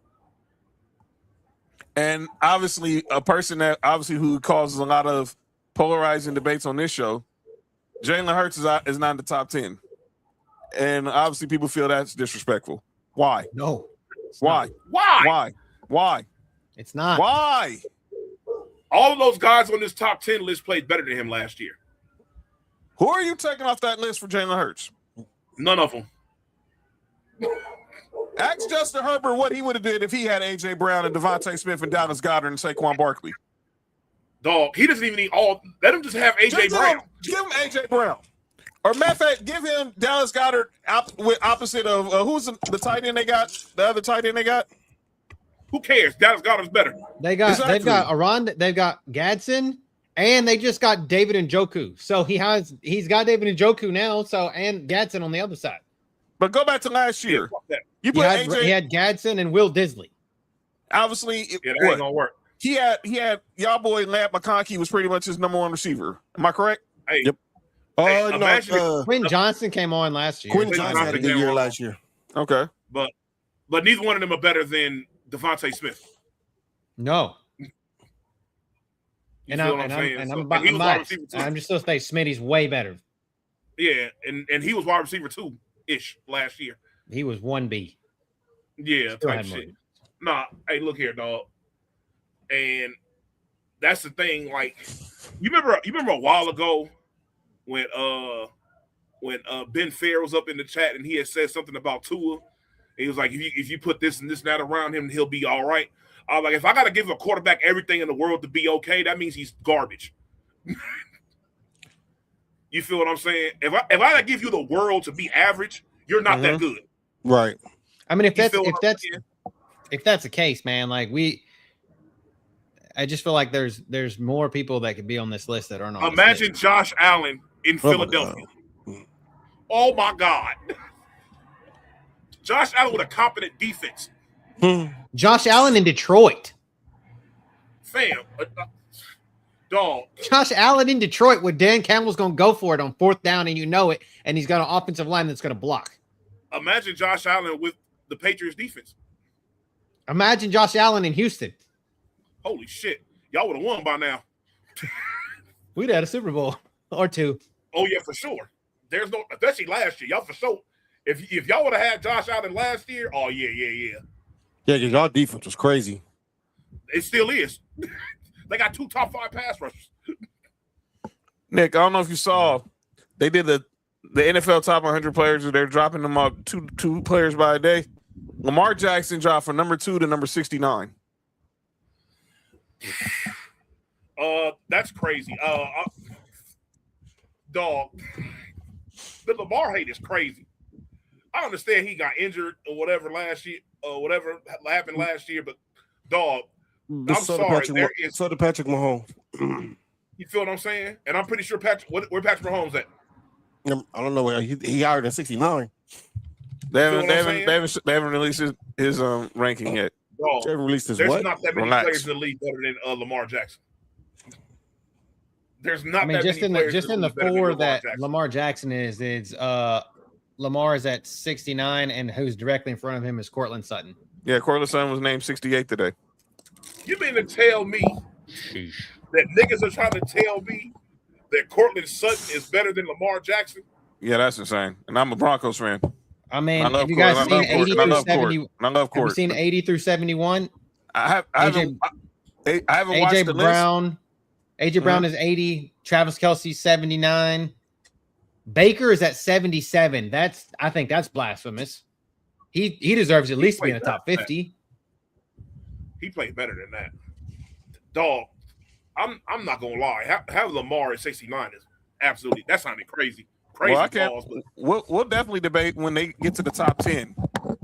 And obviously, a person that who causes a lot of polarizing debates on this show, Jalen Hurts is not in the top 10. And obviously, people feel that's disrespectful. Why? No. Why? Why? Why? It's not. Why? All of those guys on this top 10 list played better than him last year. Who are you taking off that list for Jalen Hurts? None of them. Ask Justin Herbert what he would have did if he had A.J. Brown and Devontae Smith and Dallas Goedert and Saquon Barkley. Dog, he doesn't even need all. Let him just have A.J. Brown. Give him A.J. Brown. Or matter of fact, give him Dallas Goedert with opposite of who's the tight end they got? The other tight end they got? Who cares? Dallas Goedert's better. They've got they've got Gadsden, and they just got David Njoku. So he's got David Njoku now. So and Gadsden on the other side. But go back to last year. He had Gadsden and Will Disley. Obviously, that ain't gonna work. He had y'all boy Lamp McConkey was pretty much his number 1 receiver. Am I correct? Hey, yep. Quinn Johnson came on last year. Quinn Johnson had a good year last year. Okay, but neither one of them are better than Devontae Smith. No. I'm just going to say Smitty's way better. Yeah, and he was wide receiver 2-ish last year. He was 1B. Yeah, type shit. Nah, hey, look here, dog. And that's the thing. Like, you remember a while ago when Ben Fair was up in the chat and he had said something about Tua. He was like, if you put this and this and that around him, he'll be all right. I was like, if I got to give a quarterback everything in the world to be okay, that means he's garbage. You feel what I'm saying? If I got to give you the world to be average, you're not that good. Right. I mean, if that's the case, man, like I just feel like there's more people that could be on this list that aren't on. Imagine Josh Allen in Philadelphia. Oh my God. Josh Allen with a competent defense. Josh Allen in Detroit. Fam. Dog. Josh Allen in Detroit where Dan Campbell's going to go for it on 4th down and you know it, and he's got an offensive line that's going to block. Imagine Josh Allen with the Patriots defense. Imagine Josh Allen in Houston. Holy shit. Y'all would have won by now. We'd had a Super Bowl or 2. Oh, yeah, for sure. There's no, especially last year. Y'all for sure. If y'all would have had Josh Allen last year, oh, yeah. Yeah, because y'all defense was crazy. It still is. They got 2 top 5 pass rushers. Nick, I don't know if you saw, they did the NFL top 100 players. They're dropping them up two players by a day. Lamar Jackson dropped from number 2 to number 69. That's crazy. Dog, the Lamar hate is crazy. I understand he got injured or whatever last year, or whatever happened last year, but dog, I'm sorry. So did Patrick Mahomes. You feel what I'm saying? And I'm pretty sure where Patrick Mahomes at? I don't know where he higher than 69. They haven't released his ranking yet. Dog, They haven't released his there's what? not that many players in the league better than Lamar Jackson. There's not. I mean, that just many in players the league better than 4 Lamar that Jackson. Lamar Jackson is Lamar is at 69, and who's directly in front of him is Cortland Sutton. Yeah, Cortland Sutton was named 68 today. You mean to tell me that niggas are trying to tell me that Cortland Sutton is better than Lamar Jackson? Yeah, that's insane. And I'm a Broncos fan. I mean, I love have you guys Court. seen I love 80 Court. through I love 70? Court. I love Have you Court. seen 80 through 71? I haven't watched AJ the Brown. AJ Brown is 80. Travis Kelce 79. Baker is at 77. I think that's blasphemous. He deserves at least to be in the top 50. He played better than that. Dog, I'm not gonna lie. Have Lamar at 69 is absolutely, that sounded crazy. Crazy balls, but we'll definitely debate when they get to the top 10.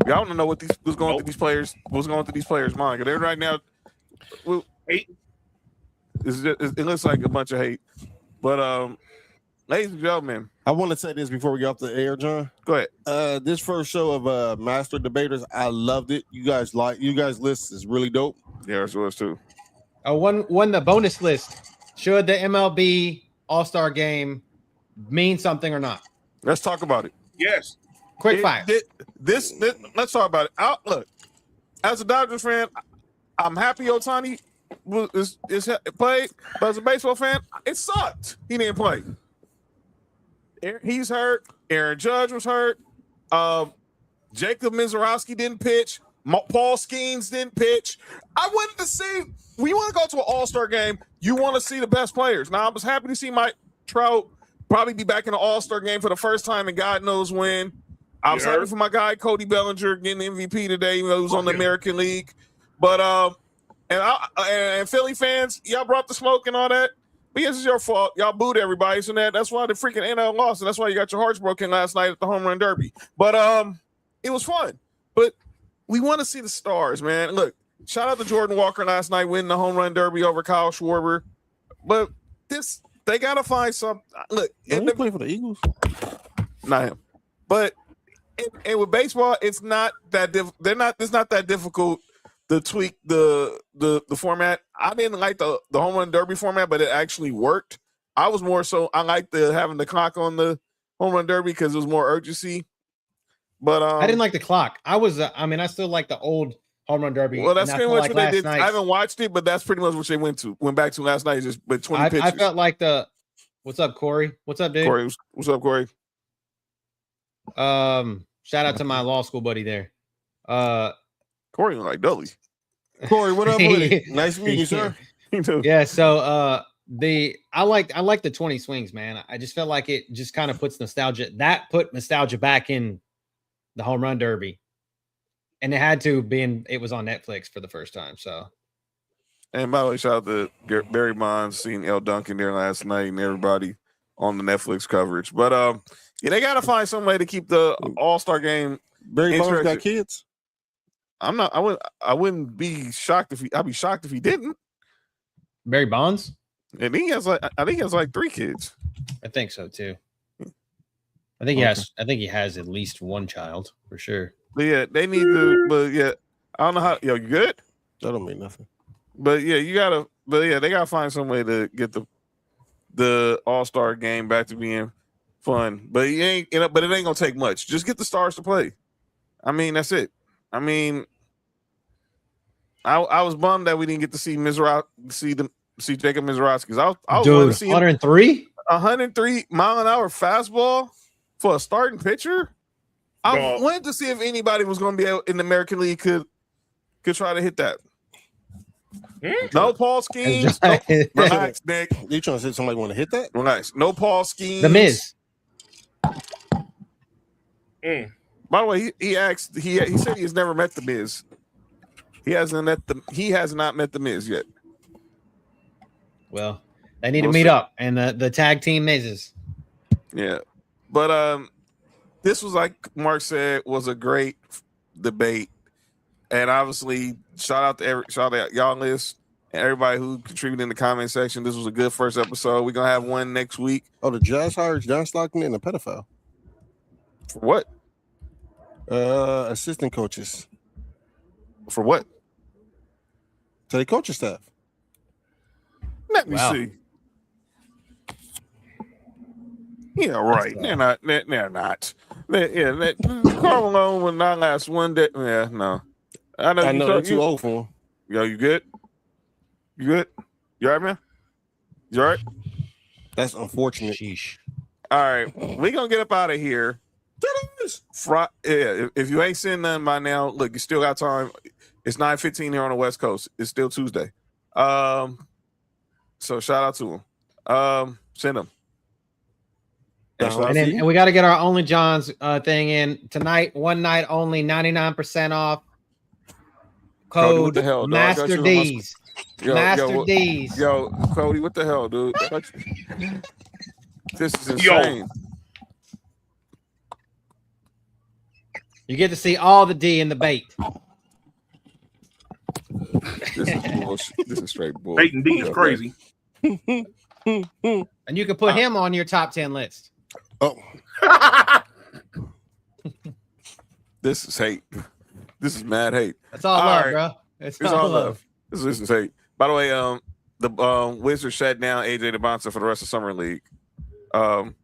Y'all don't know what's going through these players' mind. 'Cause they're right now. hate. It looks like a bunch of hate. But ladies and gentlemen, I want to say this before we get off the air, John. go ahead. This first show of Master Debaters, I loved it. You guys list is really dope. Yeah, it was too. One the bonus list. Should the MLB All-Star game mean something or not? Let's talk about it. Yes. Quick fire. This let's talk about it. Look, as a Dodgers fan, I'm happy Ohtani is played, but as a baseball fan, it sucked. He didn't play. He's hurt. Aaron Judge was hurt. Jacob Mizorowski didn't pitch. Paul Skeens didn't pitch. I wanted to see. We want to go to an All-Star game. You want to see the best players. Now, I was happy to see Mike Trout probably be back in the All-Star game for the first time in God knows when. I was happy for my guy Cody Bellinger getting MVP today, even though he was on the American League. But and Philly fans, y'all brought the smoke and all that. But yes, it's your fault. Y'all booed everybody, so that's why the freaking NL lost, and that's why you got your hearts broken last night at the home run derby. But it was fun. But we want to see the stars, man. Look, shout out to Jordan Walker last night winning the home run derby over Kyle Schwarber. But they gotta find some. Look, Didn't he play for the Eagles? Not him. But and with baseball, it's not that it's not that difficult to tweak the format. I didn't like the home run derby format, but it actually worked. I was more so I liked having the clock on the home run derby because it was more urgency. But I didn't like the clock. I still like the old home run derby. Well, that's pretty much what they did. Night, I haven't watched it, but that's pretty much what they went back to last night. Just but 20 pitches. I felt like what's up, Corey? What's up, dude? Corey, what's up, Corey? Shout out to my law school buddy there. Corey like Dudley. Corey, what up with it? Nice meeting you, sir. Yeah, so I like the 20 swings, man. I just felt like it just kind of puts nostalgia. That put nostalgia back in the home run derby. And it had to be it was on Netflix for the first time. So and by the way, shout out to Barry Bonds, seeing L. Duncan there last night and everybody on the Netflix coverage. But yeah, they gotta find some way to keep the All-Star game. Barry Bonds got kids. I wouldn't be shocked I'd be shocked if he didn't. Barry Bonds? And I think he has like 3 kids. I think so too. I think he has at least one child for sure. But yeah, they need to. But yeah, I don't know how. You good? That don't mean nothing. But yeah, they gotta find some way to get the All-Star game back to being fun. But it ain't gonna take much. Just get the stars to play. I mean, that's it. I mean, I was bummed that we didn't get to see see Jacob Mizorowski because I was wanting to see 103 mile an hour fastball for a starting pitcher. I wanted to see if anybody was going to be able in the American League could try to hit that. No Paul Skeens. No, relax, Nick. You trying to say somebody want to hit that? Relax. No Paul Skeens. The Miz. By the way, he said he has never met the Miz. He has not met the Miz yet. Well, they need to meet up and the tag team Mizes. Yeah. But this was, like Mark said, was a great debate. And obviously, shout out y'all list and everybody who contributed in the comment section. This was a good first episode. We're gonna have one next week. Oh, the Jazz hired John Stockton and a pedophile. For what? Assistant coaches. For what? To the coaching staff. Let me see. Yeah, right. They're not. They're not. Carl Malone will not last one day. Yeah, no. I know. I know they're too old for him. Yo, you good? You good? You all right, man? You all right? That's unfortunate. Sheesh. All right, we gonna get up out of here. If you ain't seen nothing by now, look, you still got time. It's 9:15 here on the West Coast. It's still Tuesday. So shout out to them. Send them. And we got to get our Only John's thing in tonight. One night only, 99% off. Cody, Code what the hell, dog? Master D's. Master D's. Yo, Cody, what the hell, dude? This is insane. You get to see all the D in the bait. This is bullshit. This is straight bullshit. Bait and D is crazy. And you can put him on your top 10 list. Oh, this is hate. This is mad hate. That's all love, bro. It's all love. This is hate. By the way, the Wizards shut down AJ DeBonta for the rest of Summer League. But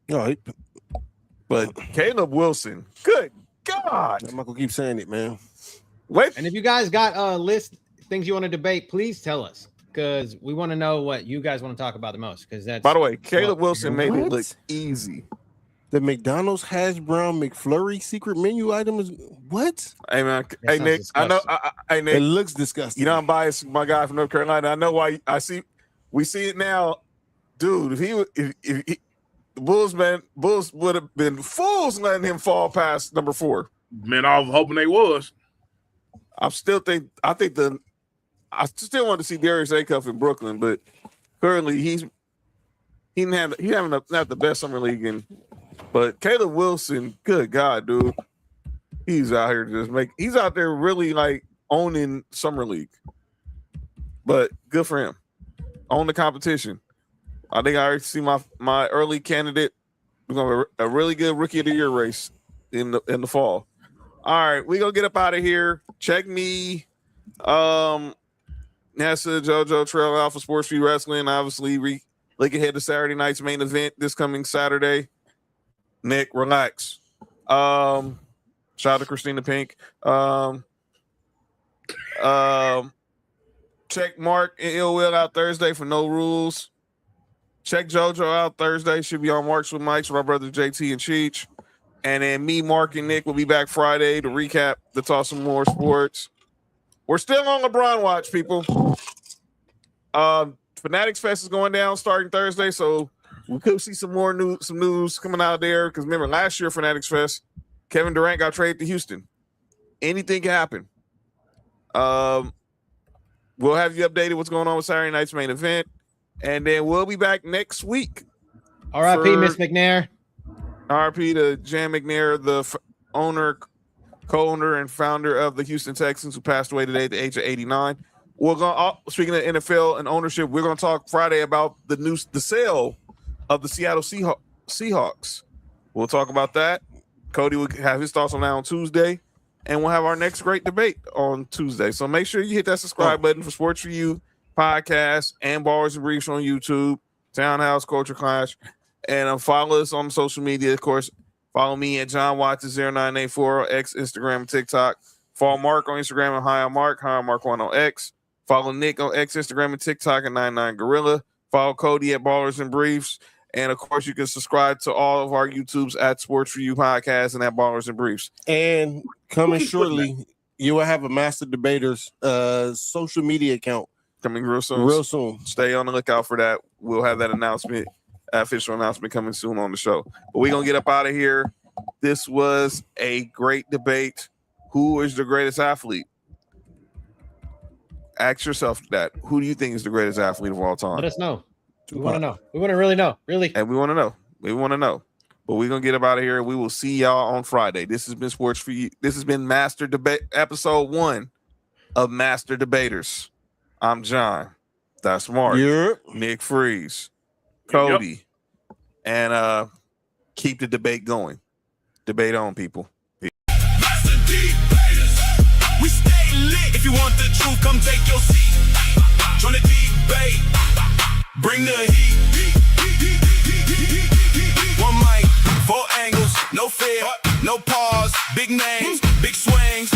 Caleb Wilson, good God. I'm not gonna keep saying it, man. Wait. And if you guys got a list things you want to debate, please tell us, because we want to know what you guys want to talk about the most. Because that's, by the way, Caleb Wilson made it look easy. The McDonald's hash brown McFlurry secret menu item is what? Hey man, hey Nick, disgusting. Hey Nick, It looks disgusting. you know I'm biased, my guy from North Carolina. I know why. We see it now, dude. If the Bulls would have been fools letting him fall past number 4. Man, I was hoping they was. I still want to see Darius Acuff in Brooklyn, but currently he having not the best summer league in. But Caleb Wilson, good God, dude, he's out here he's out there really like owning summer league. But good for him, own the competition. I think I already see my early candidate. We're gonna have a really good rookie of the year race in the fall. All right, we're gonna get up out of here. Check me. NASA, JoJo, Trail Alpha, Sports View Wrestling. Obviously, look ahead to Saturday night's main event this coming Saturday. Nick, relax. Shout out to Christina Pink. Check Mark and Ill Will out Thursday for No Rules. Check JoJo out Thursday. Should be on Marks with Mike's with my brother JT and Cheech. And then me, Mark, and Nick will be back Friday to recap, to talk some more sports. We're still on LeBron watch, people. Fanatics Fest is going down starting Thursday, so we could see some news coming out there. Because remember, last year Fanatics Fest, Kevin Durant got traded to Houston. Anything can happen. We'll have you updated what's going on with Saturday night's main event, and then we'll be back next week. R.I.P. Miss McNair. R.I.P. to Jan McNair, the co-owner and founder of the Houston Texans, who passed away today at the age of 89. We're going. Speaking of NFL and ownership, we're going to talk Friday about the sale of the Seattle Seahawks. We'll talk about that. Cody will have his thoughts on that on Tuesday, and we'll have our next great debate on Tuesday. So make sure you hit that subscribe button for Sports For You podcast and Ballers and Briefs on YouTube, Townhouse Culture Clash, and follow us on social media. Of course, follow me at John Watson 0984 on X, Instagram, and TikTok. Follow Mark on Instagram and Hi Mark1 on X. Follow Nick on X, Instagram, and TikTok at 99Gorilla. Follow Cody at Ballers and Briefs. And, of course, you can subscribe to all of our YouTubes at Sports For You Podcast and at Ballers and Briefs. And coming shortly, you will have a Master Debaters social media account. Coming real soon. Real soon. Stay on the lookout for that. We'll have that official announcement coming soon on the show. But we're going to get up out of here. This was a great debate. Who is the greatest athlete? Ask yourself that. Who do you think is the greatest athlete of all time? Let us know. We want to know. We want to really know. Really. And we want to know. We want to know. But we're going to get up out of here. We will see y'all on Friday. This has been Sports For You. This has been Master Debate, episode 1 of Master Debaters. I'm John. That's Mark. Yep. Nick Freeze. Cody. And keep the debate going. Debate on, people. Master D-Baters. We stay lit. If you want the truth, come take your seat. Join the D-Bate. Bring the heat. One mic. Yeah, no pause, big names, big swings.